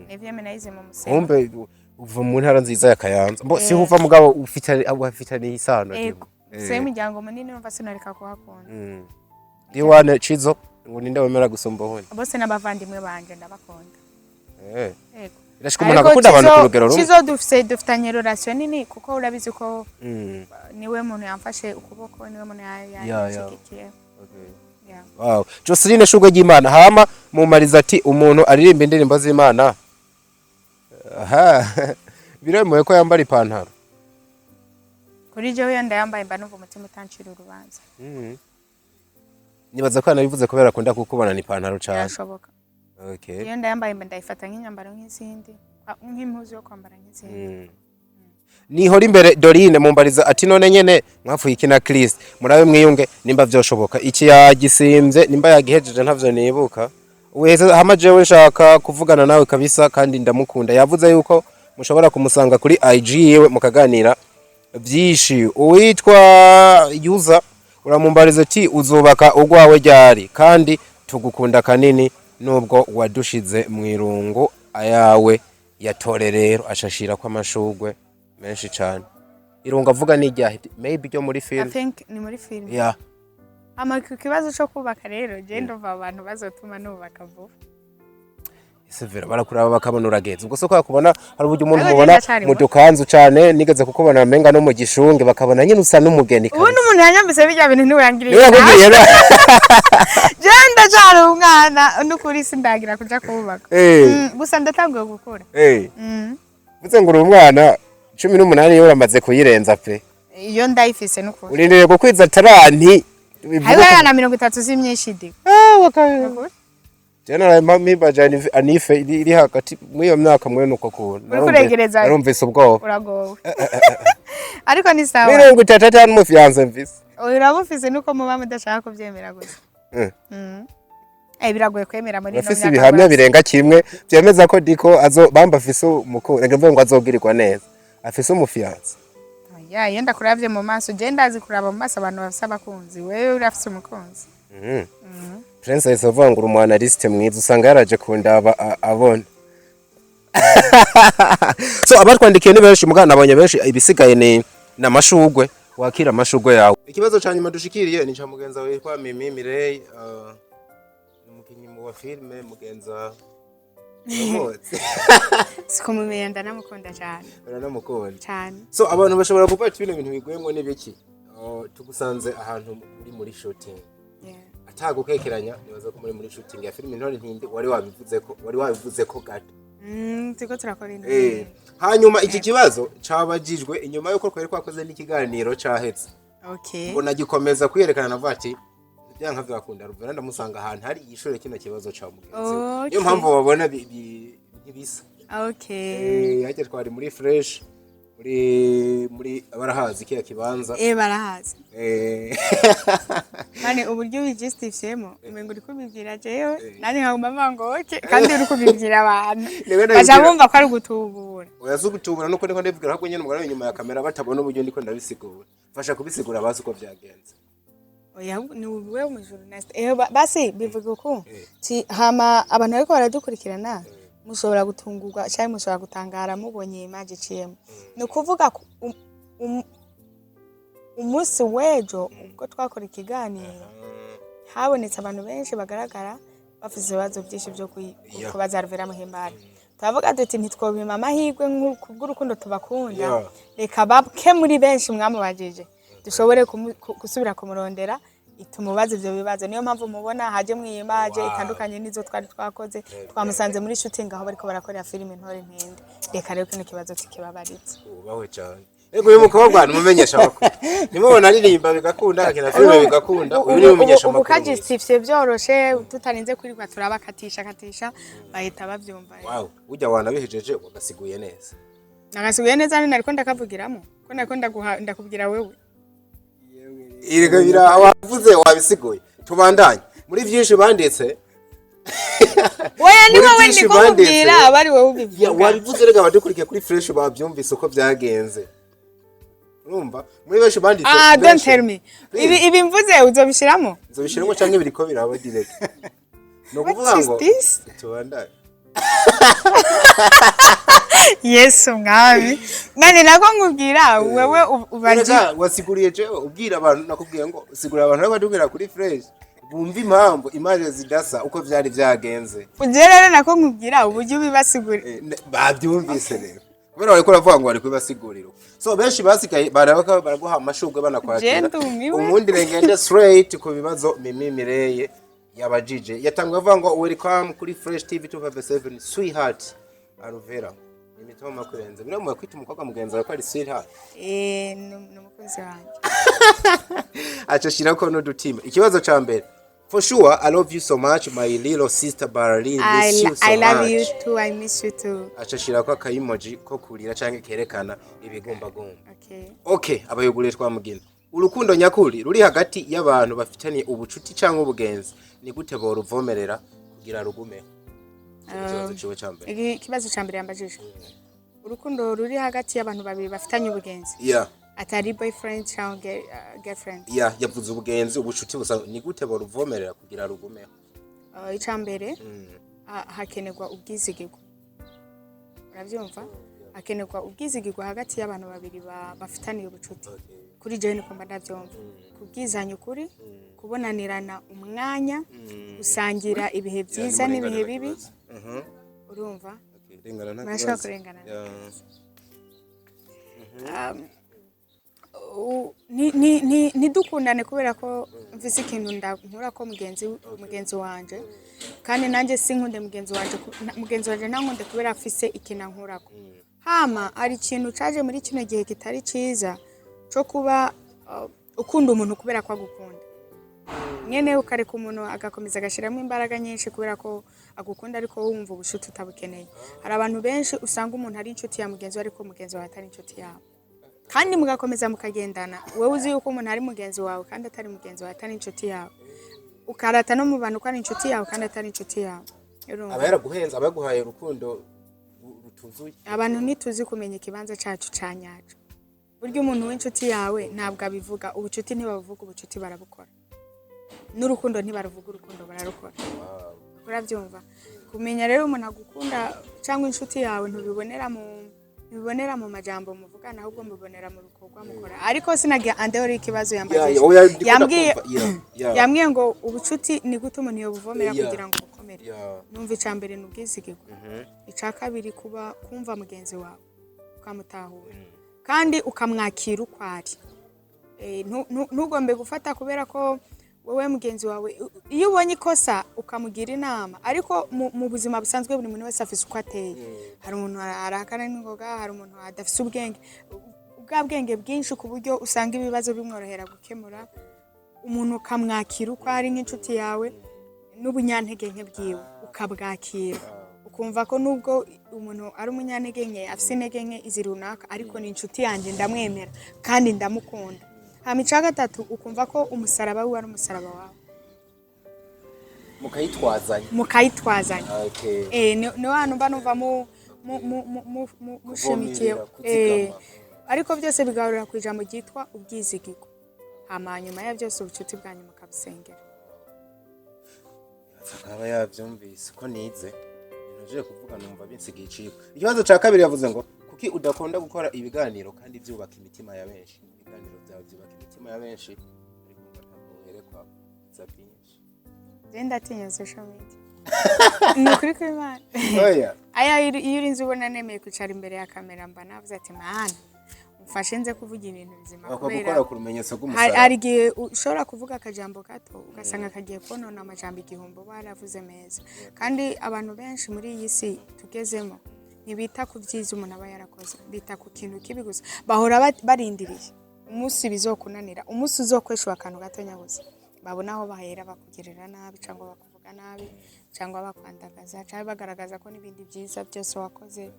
nevyeme nahize mu Musema. Umbe uva mu ntara nziza ya Kayanza. Mbo si huva mugabo ufitanye isano ndimo. Se mujyango munini numva sinareka kuhakunda. D1 Chizo ngo ninde wemera gusumba wundi. Bose nabavandimwe banje ndabakunda. Yego. Irashika umuntu agakunda abantu ku rugero rumwe. Chizo dufitanye relation nini kuko urabizi ko niwe muntu yamfashe ukuboko niwe muntu yashigikiye. Okay. Wow. Jocelyn Shugwe y'Imana hama mumariza ati umuntu aririmba indirimbo z'Imana. Biremewe ko yambara ipantaro. Kuri je wenda yambaye mba numva umutima utancira urubanza. Nibaza ko nabivuze kubera akunda kukubona ni ipantaro cyane. Yashoboka. Okay. Iyo ndayambaye mba ndayifata nk'inyambaro nk'izindi nk'impuzu yo kwambara nk'izindi. Nihora imbere Dorine mumbariza ati none nyene mwafuye iki na Chris murabe mwiyunge nimba vyoshoboka iki yagisimvye nimba yagihejeje ntavyo nibuka wese hama jewe nshaka kuvugana nawe kabisa kandi ndamukunda yavuze yuko mushobora kumusanga kuri IG yewe mukaganira byinshi uwitwa user uramumbariza ati uzubaka ugwawe ryari kandi tugukunda kanini nubwo wadushize mwirungu ayawe yatorerero ashashira kwa mashugwe menshi cyane irunga avuga n'ijyahe maybe ryo muri film. I think ni muri film. Yeah. Kibazo cyo kubaka rero je ndumva abantu bazotuma nubaka vuba. Severa barakuraba bakabona uragenze ubwo soko yakubona hari uburyo umuntu mubona mu dukanzu cyane nigeze kukubona menga no mu gishunge bakabona nyine usa n'umugeni kandi ubu n'umuntu yanyambise bijya bintu ntiwangiriye je ndacyari umwana n'ukuri sindagira kuja kubaka gusa ndatanguye gukura buze ngo uri umwana 18 yo uramaze kuyirenza pe iyo ndayifise n'ukuri urindiriye gukwiza taranti hayo yana 30 z'imyinshi wakabiri General mami bajani anife iri hagati mwiyo myaka mwene uko kubona narumvise ubwoba uragowe ariko ni sawa 35 mu fiance mvise urabufise nuko muba mudashaka kuvyemera gusa biragoye kwemera muri no bafise ibihamya birenga kimwe byemeza ko Diko bamba afise umukunzi ngira ngo azogirirwa neza afise umufiyanse yenda kuravye mu maso je ndazi kuraba mu maso abantu bafise abakunzi wewe urafise umukunzi Princess avangura umwanaliste mwiza usanga yaraje kundaba abona so abatwandikiye ni benshi mugana nabonye benshi ibisigaye ni namashugwe wakira amashugwe yawe ikibazo cyanyuma dushikiriye ni cha mugenza we kwa Mimi Mirey umukinyi mu wa filme mugenza sikumumenda namukunda cyane uranamukunda cyane so abantu bashobora gufata ibintu bigwemwe n'ibiki tugusanze ahantu muri shooting atagukekeranya nibaza ko muri shooting ya filme ntore ntindi wari wabivuze ko gato tiko turakora ino hanyuma iki kibazo cabajijwe inyuma yuko kwari kwakoze n'ikiganiro cahetse ngo nagikomeza kwiyerekana navuga ati byanka byakunda ruvera ndamusanga ahantu hari ishore kino kibazo ca mugenzi niyo mpamvu babona ntibisa yake twari muri fresh muri barahazi kiya kibanza barahazi mane uburyo bijustifyemo umengo uri kubibwira jewe nani nkaguma mvango kandi uri kubibwira abantu baje bumva ko ari gutubura oyazugutubura nuko ndiko ndivugira ahubwo nyene umugara inyuma ya kamera batabona uburyo ndiko ndabisigura fasha kubisigura bazi uko byagenze oya ni wewe umujournaliste basi bivuga uko hama abantu ariko baradukurikirana mushobora gutungurwa cyangwa mushobora gutangara mubonye image ciyemo no kuvuga umunsi wejo ubwo twakora ikiganiro habonetse abantu benshi bagaragara bafite ibibazo byinshi byo kubaza Ruvera Muhimbare turavuga tuti ntitwobima amahirwe kubw'urukundo tubakunda reka babke muri benshi mwamubajije dushobore gusubira kumurondera itumubaza ivyo bibazo niyo mpamvu mubona haje mwiyimaje itandukanye nizo twari twakoze twamusanze muri shooting aho bariko barakorera filime ntore ntende reka rero kino kibazo kikibabaritse ubawe cyane ego uyu mukobwa numumenyesha bakuru nimubona aririmba bigakunda akina filime bigakunda uyu nimumenyesha makuru ubukajistifye byoroshe tutarinze kurirwa turabakatisha bahita bavyumva wow ujya wanabihejeje ugasiguye neza nagasiguye neza nariko ndakavugiramo ko nariko ndakubwira wewe irega bira wavuze wabisiguye tubandanye muri byinshi banditse oya ni wowe ndikubwira abari wowe ubivuga wabivuze rega badukurikiye kuri fresh babyumvise uko byagenze urumva muri benshi banditse don't tell me ibi mvuze uzobishiramo nzobishiramo canke biriko biraba direct no kuvuga ngo tubandanye Yesu mwami nani nako nkubwira wewe ubaje wasiguriye je ubwira abantu nakubwiye ngo sigura abantu badubwira kuri fresh bumva impamvu image zidasa uko vyari vyagenze ugere nako nkubwira uburyo bibasigura bavyumvise rero kubera wari kuravuga ngo wari kubasigurira so benshi basikaye barabaka baraguha amashugwe banakwakira umundi rengende straight ku bibazo Mimi Mirey yabajije yatangwa avuga ngo welcome kuri Fresh TV 257 sweetheart Alvella imitoma kurenza biramuye kwita umukobwa mugenza wawe ko ari sweetheart numukunzi wanje acashira ko no dutima ikibazo ca mbere for sure I love you so much my little sister Barlin miss you so much I love you too I miss you too acashira ko akayimoji ko kurira canke kerekana ibigomba gomba okay abayuguriye twamugina urukundo nyakuri ruri hagati y'abantu bafitaniye ubucuti cyangwa ubugenzi ni gute boruvomerera kugira rugume ikibazo cyambere yambajije urukundo ruri hagati y'abantu babiri bafitanye ubugenzi atari boyfriend cyangwa girlfriend yavuze ubugenzi ubucuti busa ni gute boruvomerera kugira rugume icambere hakenerwa ubwizigirwa uravyumva hakenerwa ubwizigirwa hagati y'abantu babiri bafitaniye ubucuti kuri je ni kumba ndavyumva kubwizanya ukuri kubonanirana umwanya gusangira ibihe byiza n'ibihe bibi urumva mashaka kurengana ni dukundane kubera ko mvise ikintu nkura ko mugenzi wanje kandi nanjye sinkunde mugenzi wanje nankunde kubera afise ikintu nkurako hama ari ikintu caje muri kino gihe kitari ciza cyo kuba ukunda umuntu kubera ko agukunda nyene ukareka umuntu agakomeza agashiramo imbaraga nyinshi kubera ko agukunda ariko wumva ubushuti utabukeneye hari abantu benshi usanga umuntu ari inshuti ya mugenzi we ariko mugenzi wawe atari inshuti yawe kandi mugakomeza mukagendana wewe uzi yuko umuntu ari mugenzi wawe kandi atari mugenzi wawe atari inshuti yawe ukarata no mu bantu ko ari inshuti yawe kandi atari inshuti yawe. aba yaraguhenze, aba yaguhaye urukundo rutuzuye. Abantu ntituzi kumenya ikibanza cyacu canyacu. Burya umuntu w'inshuti yawe ntabwo abivuga, ubucuti ntibavuga, ubucuti barabukora. N'urukundo ntibaruvuga, urukundo bararukora. Urabyumva? Kumenya rero umuntu agukunda cyangwa inshuti yawe ntubibonera mu majambo muvugana, ahubwo mubonera mu bikorwa mukora. Ariko sinagiye andeho ikibazo yambwiye ngo ubucuti ni gute umuntu yobuvomera kugira ngo bukomere. Numva icambere n'ubwizigirwa. Ica kabiri kuba kumva mugenzi wawe ukamutahura kandi ukamwakira uko ari. Ntugombe gufata kubera ko wowe mugenzi wawe iyo ubonye ikosa ukamugira inama, ariko mu buzima busanzwe buri muntu wese afise uko ateye. Hari umuntu arakana n'ingoga, hari umuntu adafise ubwenge bwinshi ku buryo usanga ibibazo bimworohera gukemura. Umuntu ukamwakira uko ari nk'inshuti yawe n'ubunyantege nke bwiwe ukabwakira, ukumva ko nubwo umuntu ari umunyantege nke afise intege nke izi runaka, ariko ni inshuti yanjye ndamwemera kandi ndamukunda. Hama ica gatatu ukumva ko umusaraba we ari umusaraba wawe, mukayitwazanya. Ni wantu mba numva mushimikiye, ariko byose bigarurira ku ijambo ryitwa ubwizigirwa. Hama nyuma ya byose ubucuti bwanyu mukabusengera. Akaba yavyumvise ko nize nje kuvuga numva binsigiye icirwa. Ikibazo ca kabiri yavuze ngo kuki udakunda gukora ibiganiro kandi byubaka imitima ya benshi. Ibiganiro byawe byubaka imitima ya benshi, ariko ntabwo werekwa za byinshi. Ndatinya social media. Nukuri ko Imana. Aya iyo urinze ubona nemeye kwicara imbere ya kamera mba navuze ati mana mfashe nze kuvuga ibintu bizima, kubera ku rumenyetso rw'umusaraba. Hari igihe ushobora kuvuga akajambo gato ugasanga kagiye konona amajambo igihumbi baravuze meza. Kandi abantu benshi muri iyi si tugezemo ntibita ku byiza umuntu aba yarakoze, bita ku kintu kibi gusa. Bahora barindiriye umunsi bizokunanira, umunsi uzokweshwa akantu gato nyabuze, babona aho bahera bakugirira nabi cyangwa bakuvuga nabi cyangwa bakwandagaza cyangwa bagaragaza ko n'ibindi byiza byose wakoze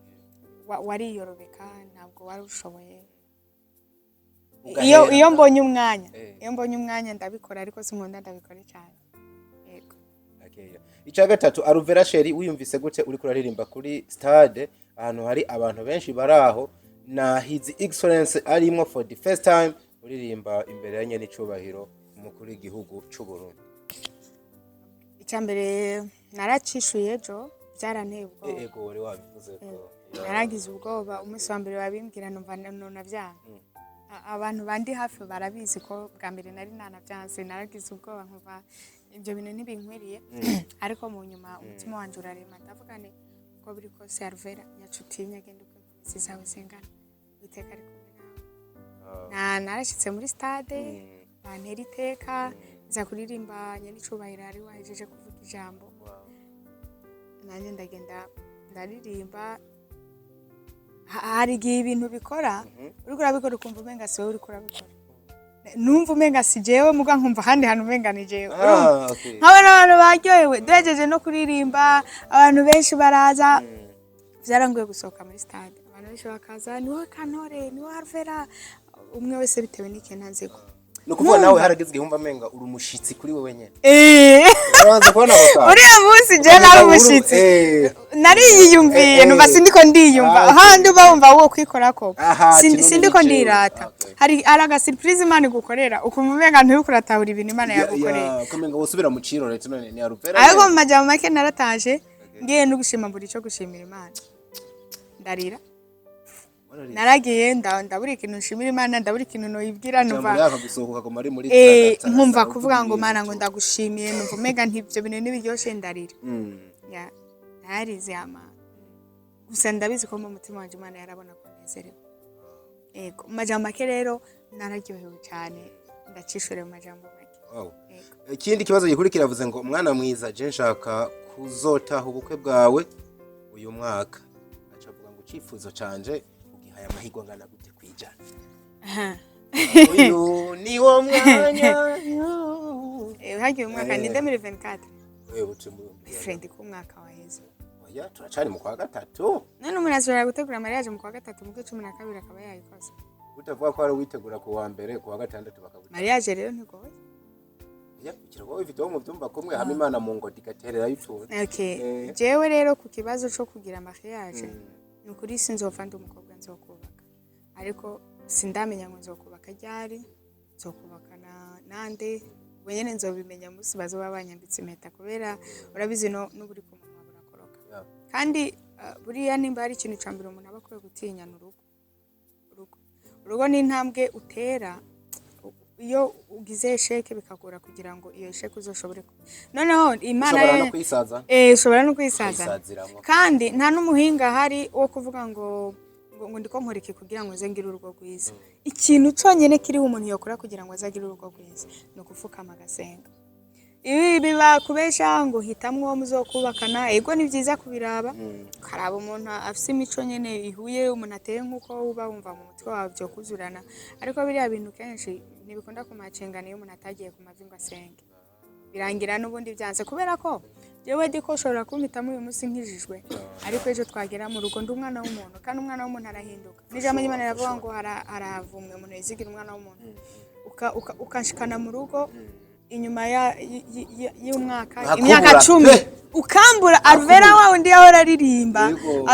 wariyorobeka ntabwo wari ushoboye. Iyo mbonye umwanya ndabikora, ariko sinkunda ndabikora cyane. Yego. Ica gatatu, ALVELLA Sheri, wiyumvise gute uri kuraririmba kuri stade ahantu hari abantu benshi baraho na His Excellence arimo for the first time uririmba imbere ya nyene icubahiro umukuru w'igihugu cy'u Burundi? Icambere naracishuye ejo byaranteye ubwoba. Ego wari wabivuze ko naragize ubwoba. Umunsi wa mbere wabimbwira numva navyanga. Abantu bandi hafi barabizi ko bwa mbere nari nanavyanse, naragize ubwoba nkuva ibyo bintu ntibinkwiriye. Ariko mu nyuma umutima wanje urarema, ndavuga ne ko biri kose ALVELLA yacutinya agenda uko zizawe zingana iteka ariko narashitse muri stade bantera iteka nza kuririmba nyenicubahiro ari wahejeje kuvuga ijambo. Nanye ndagenda ndaririmba. Hari igihe ibintu bikora uriko urabikora ukumva umenga siwe uriko urabikora, numva umenga si jewe muga nkumva handi hantu umenga ni jewe. Nkabona abantu baryohewe duhejeje no kuririmba, abantu benshi baraza. Vyarangoye gusohoka muri stade, abantu benshi bakaza ni wowe Kantore, ni wowe ALVELLA, umwe wese bitewe n'ikintu anziko. Nukuvuga nawe haragizwe humva menga uri umushitsi kuri wewe nyene. Urabanza kubona baka. Uriya munsi je nari umushitsi. Nari yiyumviye numva sindiko ndiyumva. Handi bumva wo kwikorako. Sindiko ndirata. Hari araga surprise Imana gukorera ukumva menga ntukuratahura ibintu Imana yagukorera. Kumenga wosubira mu ciro rero none ni ALVELLA. Ariko mu majambo make narataje ngiye no gushima buri cyo gushimira Imana. Ndarira. Naragiye ndaburi ikintu nshimira Imana, ndaburi ikintu no yibwira numva nkumva kuvuga ngo Mana ngo ndagushimiye, numva mega ntibyo bintu nibiryoshe ndarira. Ya narize ama gusa ndabizi ko mu mutima wanje Imana yarabona ko nezerewe. Ego majambo make rero nararyohewe cyane, ndacishore mu majambo make. Ikindi kibazo gikurikira avuze ngo umwana mwiza je nshaka kuzotaha ubukwe bwawe uyu mwaka. Acavuga ngo cifuzo canje aya mahigwa ngana gute kwijana. Uyu ni wo mwanya. Hagiye umwaka ni 2024. Wewe utumwe friend ku mwaka waheze. Oya turacari mu kwa gatatu. None umuntu azora gutegura mariage mu kwa gatatu mu 12 akaba yayikoze. Utavuga ko ari witegura ku wa mbere ku wa gatandatu bakabuta. Mariage rero ntigoye. ya kirwa bifite mu byumba kumwe hamwe Imana mu ngo digaterera y'utuntu. Okay. Jewe rero ku kibazo cyo kugira mariage nukuri sinzova ndi umukobwa nzokubaka. Ariko sindamenya ngo nzokubaka ryari, nzokubakana nande, wenyene nzobimenya musi bazoba banyambitse impeta kubera urabizi n'uburi ku munwa burakoroka. Kandi buriya nimba ari ikintu cambere umuntu abakwiye gutinya urugo ni intambwe utera iyo ugize sheke bikagora kugira ngo iyo sheke uzoshobore noneho Imana ushobora no kwisaza kandi nta n'umuhinga hari wo kuvuga ngo ndiko nkora iki kugira ngo nzengire urugo rwiza. Ikintu cyonyene kiriho umuntu yokora kugira ngo azagire urugo rwiza no gufukama agasenga. Ibi biba kubesha ngo hitamwe wo muzokubakana ego ni byiza kubiraba karaba umuntu afise imico nyene ihuye umuntu ateye nkuko uba wumva mu mutwe wawe byo kuzurana ariko biriya bintu kenshi ntibikunda kumacengana iyo umuntu atagiye ku mavi ngo asenge birangira n'ubundi byanze kubera ko jewe diko ushobora kumitamo uyu munsi nkijijwe ariko ejo twagera mu rugo ndi umwana w'umuntu kandi umwana w'umuntu arahinduka n'ijambo ry'Imana riravuga ngo haravumwe umuntu yizigira umwana w'umuntu ukashikana mu rugo inyuma y'umwaka imyaka 10 ukambura Alvella wa undi yahora aririmba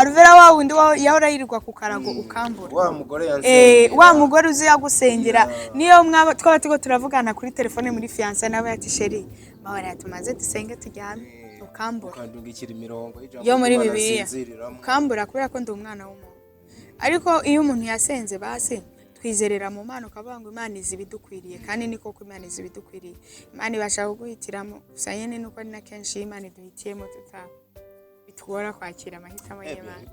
Alvella wa undi yahora yirirwa ku karago ukambura wa mugore yansengera wa mugore uzi yagusengera niyo mwaba twaba tugo turavugana kuri telefone muri fiancé nawe ati chérie mawara tumaze dusenge tujyame ukambura ukandungikira imirongo yo muri Bibiliya ukambura kubera ko ndi umwana w'umuntu ariko iyo umuntu yasenze base twizerera mu Mana ukavuga ngo Imana izi bidukwiriye kandi niko ko Imana izi bidukwiriye Imana ibashaka guhitiramo gusa nyene nuko ari na kenshi Imana iduhitiyemo bitugora kwakira amahitamo y'Imana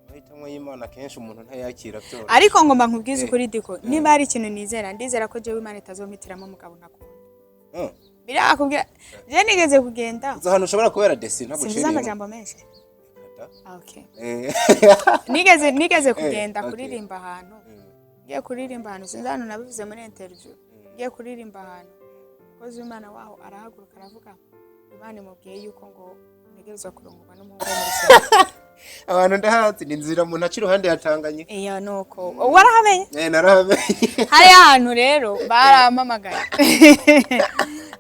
amahitamo y'Imana kenshi umuntu ntayakira byose ariko ngomba nkubwize ukuri diko niba ari ikintu ndizera ko jewe Imana itazomitiramo umugabo nakunda birakubwira je nigeze kugenda hano ushobora kubera desi ntabwo sinzi amajambo menshi okay nigeze kugenda kuririmba ahantu ngiye kuririmba ahantu sinzi hano nabivuze muri interview ngiye kuririmba ahantu koze Imana waho arahaguruka aravuga Imana imubwiye yuko ngo ntegerezwa kurongorwa n'umuhungu w'umurisa abantu ndahazi ni nzira mu ntaci ruhande yatanganye iya nuko warahamenye narahamenye hari ahantu rero barampamagaye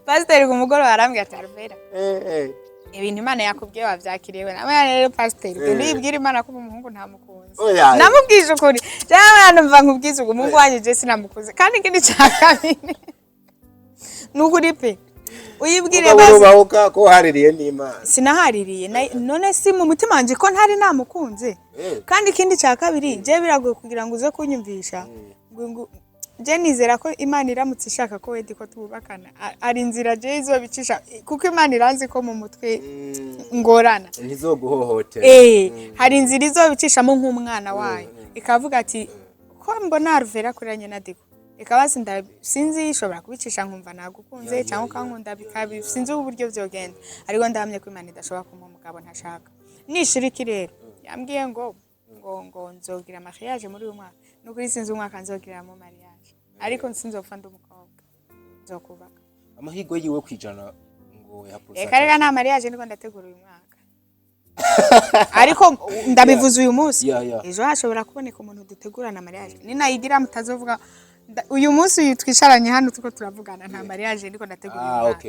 pasiteri ku mugoroba arambwira ati Alvella ibintu Imana yakubwiye wavyakiriwe nawe rero pasiteri ndibwira Imana ko umuhungu ntamukunze namubwije ukuri cyane numva nkubwize uko umuhungu wanje je sinamukunze kandi ikindi cyakabine nukuri pe uyibwire bazi ko haririye n'Imana sinahaririye none si mu mutima wanje ko ntari namukunze kandi ikindi cyakabiri je biragoye kugira ngo uze kunyumvisha je nizera ko Imana iramutse ishaka ko wedi ko tubakana ari inzira je izobicisha kuko Imana iranzi ko mu mutwe ngorana ntizoguhohotera hari inzira izobicishamo nk'umwana wayo ikavuga ati ko mbona Alvella kuranye na Diko ikabazi sinzi ishobora kubicisha nkumva nagukunze cyangwa kankunda bikabi sinzi uburyo byogenda ariko ndahamye ko Imana idashobora kumuha umugabo ntashaka nishiriki rero yambwiye ngo nzogira mariage muri uyu mwaka nukuri sinzi umwaka nzogira mu mariage ariko sinzopfa ndi umukobwa nzokubaka amahigo yiwe kwijana ngo yapusa karega nta mariage niko ndategura uyu mwaka ariko ndabivuze uyu munsi ejo hashobora kuboneka umuntu dutegurana mariage ninayigira mutazovuga uyu munsi twicaranye hano tuko turavugana nta mariage niko ndategura uyu mwaka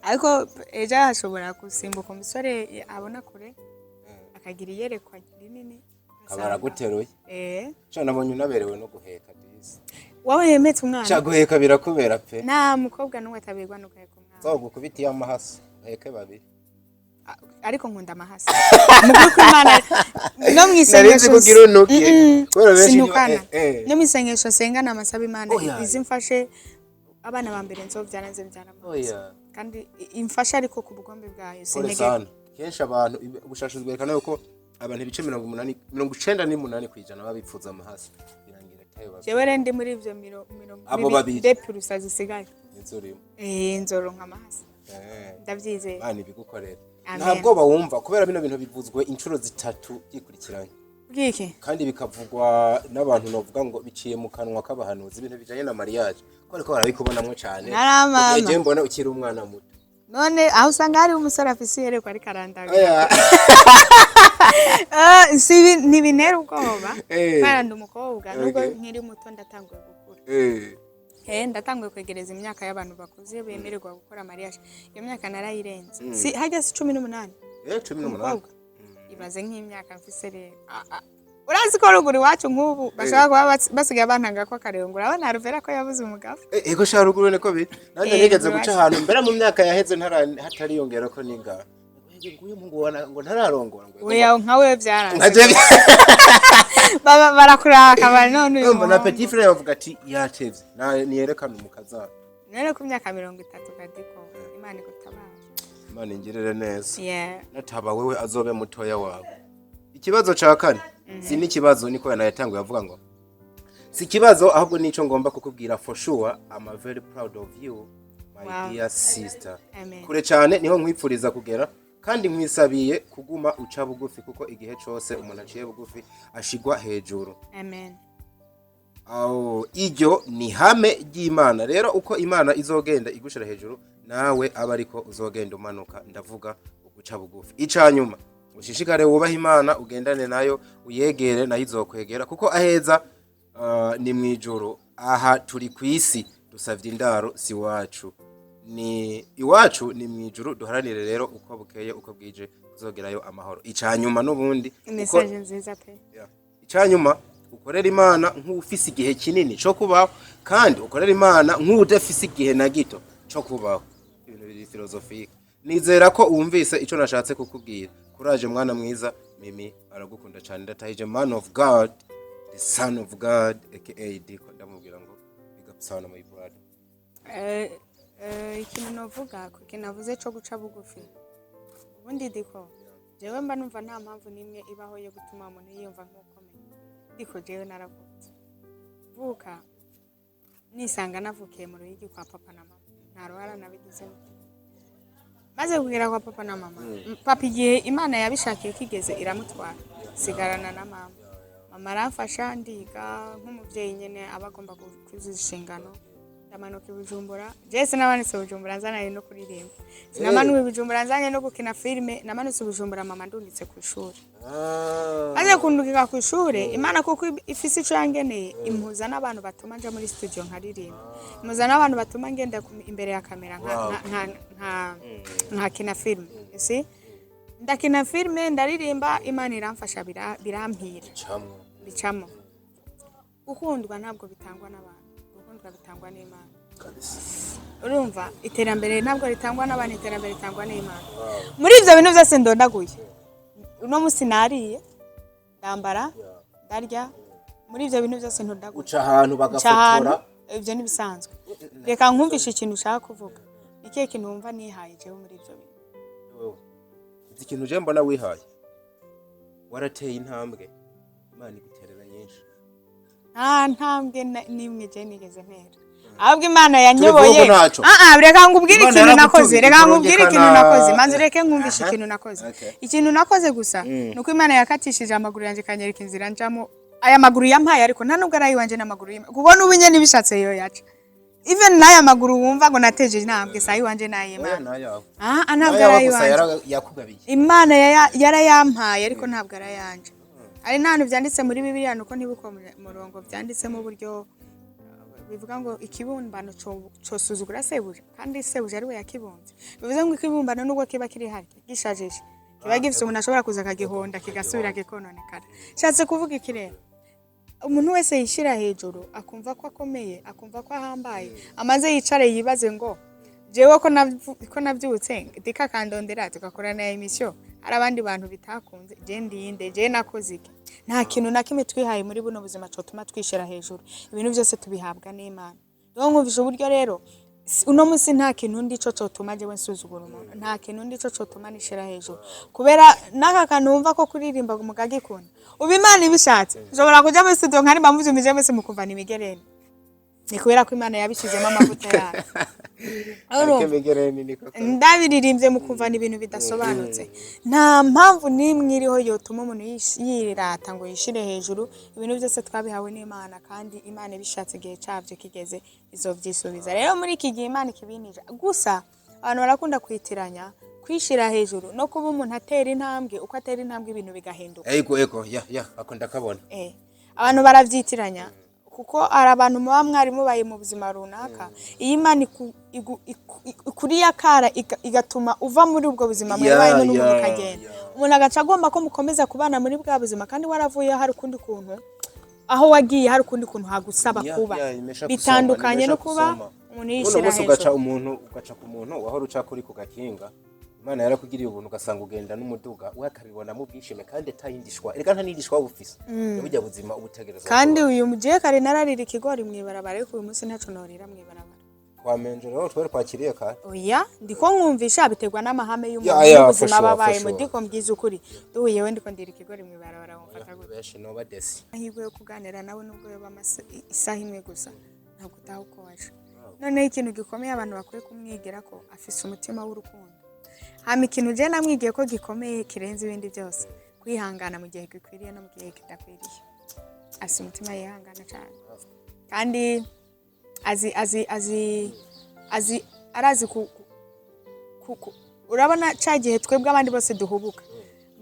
ariko ejo hashobora gusimbuka umusore abona kure akagira iyerekwa rinini kabara guteruye cyo nabonye unaberewe no guheka disi wawe yemetse umwana cyo guheka birakubera pe nta mukobwa numwe tabirwa no guheka umwana zo gukubitiye amahasi heke babiri ariko nkunda amahasi muguko Imana no mwisengesho kugira unukiye kubera benshi no mwisengesho senga namasaba Imana izimfashe abana ba mbere nzo byaranze byaramaze kandi imfasha ariko ku bugombe bwayo sinege kenshi abantu ubushashuzwe bwerekana yuko abantu ibice 98 kwijana babipfuza amahasi birangira tayo babi jewe rendi muri ivyo 20 depurusa zisigaye inzorimo inzoro nk'amahasi ndavyizeye bani bigukorera ntabwo bawumva kubera bino bintu bivuzwe inshuro zitatu yikurikiranye bwiki kandi bikavugwa n'abantu novuga ngo biciye mu kanwa k'abahanuzi ibintu bijanye na mariage ko ariko barabikubonamwe cyane je mbona ukiri umwana muto none aho usanga hari umusore afise yerekwa ari karandaga si ntibinera ubwoba kandi umukobwa nubwo nkiri muto ndatanguye gukura ndatanguye kwegereza imyaka y'abantu bakuze bemererwa gukora mariage. Iyo myaka narayirenze. Si hajya si 18. 18. Ibaze nk'imyaka mfise rero. Urazi ko ruguru iwacu nk'ubu bashaka kuba basigaye bantanga ko akarero ngo urabona Alvella ko yabuze umugabo. Ego sha ruguru niko biri. Nanjye nigeze guca ahantu mbere mu myaka yaheze hatariyongera ko ninga. Nguye mungu wana ngo ntararongora ngo. Oya nkawe byaranze. Barakuraka bari none uyu muntu. Na petit frère bavuga ati yatevye. Niyerekana umukazana. None ku myaka 30 kadiko Imana igutabara. Imana ingirire neza. Yeah. Nataba wewe azobe mutoya wawe. Ikibazo ca kane. Si n'ikibazo niko yanayatanguye avuga ngo. Si kibazo ahubwo nico ngomba kukubwira for sure. I'm very proud of you my dear sister. Amen. Kure cyane niho nkwipfuriza kugera kandi nkwisabiye kuguma uca bugufi kuko igihe cyose umuntu aciye bugufi ashigwa hejuru. Amen. Iryo ni hame ry'Imana. Rero uko Imana izogenda igushira hejuru nawe aba ariko uzogenda umanuka, ndavuga uguca bugufi. Icanyuma ushishikare wubaha Imana, ugendane nayo, uyegere nayo izokwegera kuko aheza ni mwijuru. Aha turi kwisi dusavye indaro si wacu, ni iwacu ni mwijuru. Duharanire rero uko bukeye uko bwije kuzogerayo amahoro. Icanyuma n'ubundi message nziza pe. Icanyuma ukorera Imana nk'ufise igihe kinini cyo kubaho, kandi ukorera Imana nk'udafise igihe na gito cyo kubaho. Ibintu biri philosophique. Nizera ko umvise ico nashatse kukubwira. Kuraje mwana mwiza, Mimi aragukunda cyane. Ndatahije man of God, the son of God aka Diko, ndamubwira ngo big up son my brother. Ikintu novuga ko kinavuze cyo guca bugufi. Ubundi Diko jewe mba numva nta mpamvu nimwe ibaho yo gutuma umuntu yiyumva nk'ukomeye. Diko jewe naravutse vuka nisanga navukiye mu ruhigi kwa papa na mama, nta ruhara nabigizemo. Maze kugera kwa papa na mama, papa igihe Imana yabishakiye kigeze iramutwara, sigarana na mama. Mama aramfasha ndiga nk'umuvyeyi nyene abagomba kuzishingano. Ndamanuka Bujumbura, Jesse nabanitse Bujumbura nzanaye no kuririmba. Sinamanuwe Bujumbura nzanye no gukina filme, namanutse Bujumbura mama ndunditse ku ishuri. Maze kundukika ku ishuri, Imana kuko ifise ico yangeneye, impuza n'abantu batuma nje muri studio nkaririmba. Impuza n'abantu batuma ngenda imbere ya kamera nka kina filme. Si ndakina filme ndaririmba, Imana iramfasha birampira. Bicamo. Ukundwa ntabwo bitangwa n'abantu, ukundwa bitangwa n'Imana. Urumva iterambere ntabwo ritangwa n'abantu, iterambere ritangwa n'Imana. Muri ivyo bintu byose ndondaguye. Uno musi nariye ndambara ndarya, muri ivyo bintu byose ndondaguye. Uca ahantu bagafotora, ivyo ni bisanzwe. Reka nkumvishe ikintu ushaka kuvuga. Ikihe kintu wumva nihaye jewe muri ivyo bintu? Ikintu je mbona wihaye, warateye intambwe, Imana iguterera nyinshi. Ntambwe nimwe je nigeze ntera. Ahubwo Imana yanyoboye. Reka ngubwire ikintu nakoze. Reka ngubwire ikintu nakoze. Manzi reke nkumvishe ikintu nakoze. Ikintu nakoze gusa nuko Imana yakatishije amaguru yanje kanyereka inzira njamo. Aya maguru yampaye ariko nta nubwo arayi wanje n'amaguru y'Imana. Kuko n'ubunye nibishatse yo yaca. Even naya maguru wumva ngo nateje intambwe sayi wanje n'ay'Imana. Ntabwo arayi wanje. Imana yarayampaye ariko ntabwo arayanje. Ari ntantu byanditse muri Bibiliya nuko ntibuko murongo byanditsemo uburyo bivuga ngo ikibumbano cosuzugura sebuje, kandi sebuje ari we yakibumbye. Bivuze ngo ikibumbano nubwo kiba kiri hari gishajije, kiba gifite umuntu ashobora kuza akagihonda kigasubira kikononekara. Shatse kuvuga iki rero? Umuntu wese yishira hejuru akumva ko akomeye, akumva ko ahambaye, amaze yicare yibaze ngo jewe ko navyutse Dika kandondera tugakora na emission, hari abandi bantu bitakunze, je ndinde, je nakoze iki? Nta kintu na kimwe twihaye muri buno buzima cyo tuma twishira hejuru. Ibintu byose tubihabwa n'Imana. Rero nkumvisha uburyo rero uno musi nta kintu ndico cyo tuma jewe nsuzugura umuntu, nta kintu ndico cyo tuma nishira hejuru. Kubera naka kantu umva ko kuririmba umugagikunda. Ubu Imana ibishatse ushobora kuja muri studio nkari bamuvumije mwese mukuvana imigereni. Ni kubera ko Imana yabishizemo amavuta yayo. Ndabiririmbye mukuvana ibintu bidasobanutse. Nta mpamvu nimwe iriho yotuma umuntu yirata ngo yishire hejuru. Ibintu byose twabihawe n'Imana, kandi Imana ibishatse igihe cyavyo kigeze izovyisubiza. Rero muri iki gihe Imana kibinije. Gusa abantu barakunda kwitiranya kwishira hejuru no kuba umuntu atera intambwe, uko atera intambwe ibintu bigahinduka. Ego akunda kabona. Abantu baravyitiranya kuko ari abantu muba mwari mubaye mu buzima runaka iyo Imana kuri yakara igatuma uva muri ubwo buzima mwabaye n'umuntu ukagenda umuntu agaca agomba ko mukomeza kubana muri bwa buzima kandi waravuye hari ukundi kuntu aho wagiye hari ukundi kuntu hagusaba kuba bitandukanye no kuba umuntu yishira hejuru ugaca ku muntu wahora uca kuri ku gakinga Imana yarakugiriye ubuntu ugasanga ugenda n'umuduga we akabibona mu bwishime kandi atayindishwa erega nta nindishwa bufise burya buzima ubutegereza kandi uyu mugiye kare nararira ikigori mwibarabara ariko uyu munsi ntaco norira mwibarabara twamenje rero twere kwakiriye kare oya ndiko nkumvisha biterwa n'amahame y'umuntu ubuzima babaye mu diko mbyiza ukuri duhuye we ndiko ndira ikigori mwibarabara umfata gute benshi no badesi ahigwe yo kuganira nawe nubwo yoba isaha imwe gusa ntabwo utaho ko waje none ikintu gikomeye abantu bakwiye kumwigira ko afise umutima w'urukundo hama ikintu je namwigiye ko gikomeye kirenze ibindi byose kwihangana mu gihe gikwiriye no mu gihe kidakwiriye afise umutima yihangana cyane kandi arazi urabona cagihe twebwe abandi bose duhubuka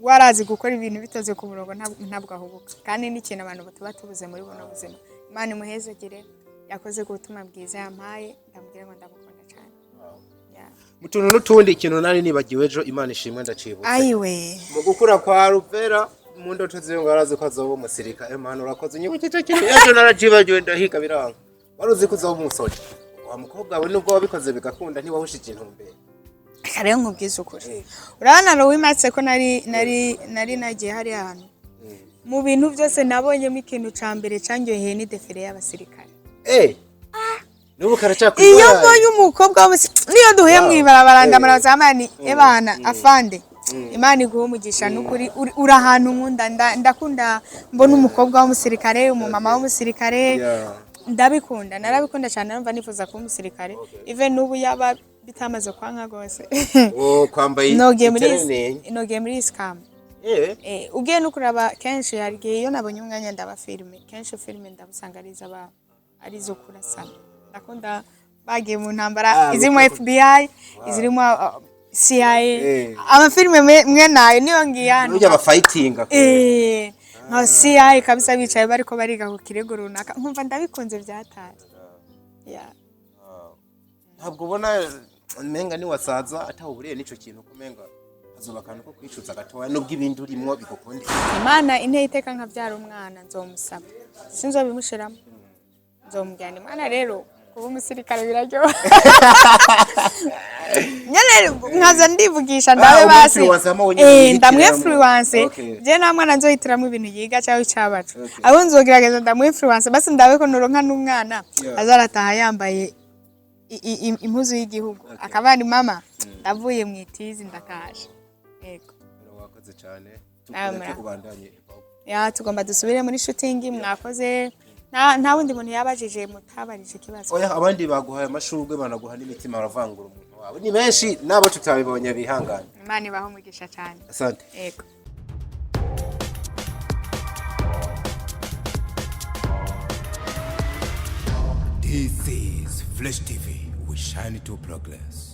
warazi gukora ibintu bitoze ku murongo ntabwo ahubuka kandi n'ikintu abantu tuba tubuze muri buno buzima Imana imuhezagire yakoze gutuma bwiza yampaye ndamubwira ngo ndamukunda cyane mutuntu n'utundi ikintu nari nibagiwe ejo Imana ishimwe ndacibutse ayiwe mu gukura kwa ALVELLA mu ndoto ziyo ngarazi ko azoba umusirika Imana urakoze nyibukije kintu ejo narajibagiwe ndahiga biranga waruzi ko uzoba umusoje wa mukobwa we nubwo wabikoze bigakunda ntiwahushije intumbero kare nkubwiza ukuri urabona ro wimatse ko nari nagiye hari ahantu mu bintu byose nabonyemo ikintu ca mbere cyanyoheye ni defile y'abasirikare nubu karacakwira iyo mbonye umukobwa niyo duhuye mwibarabara ndamara zamani ebana afande Imana iguha umugisha n'ukuri uri ahantu nkunda ndakunda mbona umukobwa w'umusirikare umumama w'umusirikare ndabikunda narabikunda cyane numva nifuza kuba umusirikare even nubu yaba bitamaze kwanka gose kwambaye nogiye muri scam ugiye no kuraba kenshi harigiye iyo nabonye umwanya ndaba filme kenshi filme ndabusanga arizo kurasana ndakunda bagiye mu ntambara izirimo FBI izirimo CIA amafilme mwe nayo niyo ngiyana burya ba fighting nka CIA kabisa bicaye bariko bariga ku kirego runaka nkumva ndabikunze byataye ntabwo ubona menga ni wasaza atahuburiye nico kintu kumenga azubakana ko kwicuza gatoya nubwo ibindi urimo bigukundi Imana inteye iteka nka byara umwana nzomusaba sinzobimushiramo nzomujyana Imana rero kuba umusirikare biraryo nyene nkaza ndivugisha ndabe basi ndamwinfluence je na mwana nzohitiramo ibintu yiga cyaho cyabacu abo nzogerageza ndamwinfluence basi ndabe ko noronka n'umwana azarataha yambaye impuzu y'igihugu akabandi mama ndavuye mu itizi ndakaje yego wakoze cyane ubandanye tugomba dusubire muri shooting mwakoze nta wundi muntu yabajije mutabarije ikibazo oya abandi baguhaye amashurwe banaguha n'imitima baravangura umuntu wawe ni benshi nabo tutabibonye bihangana Imana ibaho umugisha cyane asante yego This is Flash TV. We shine to progress.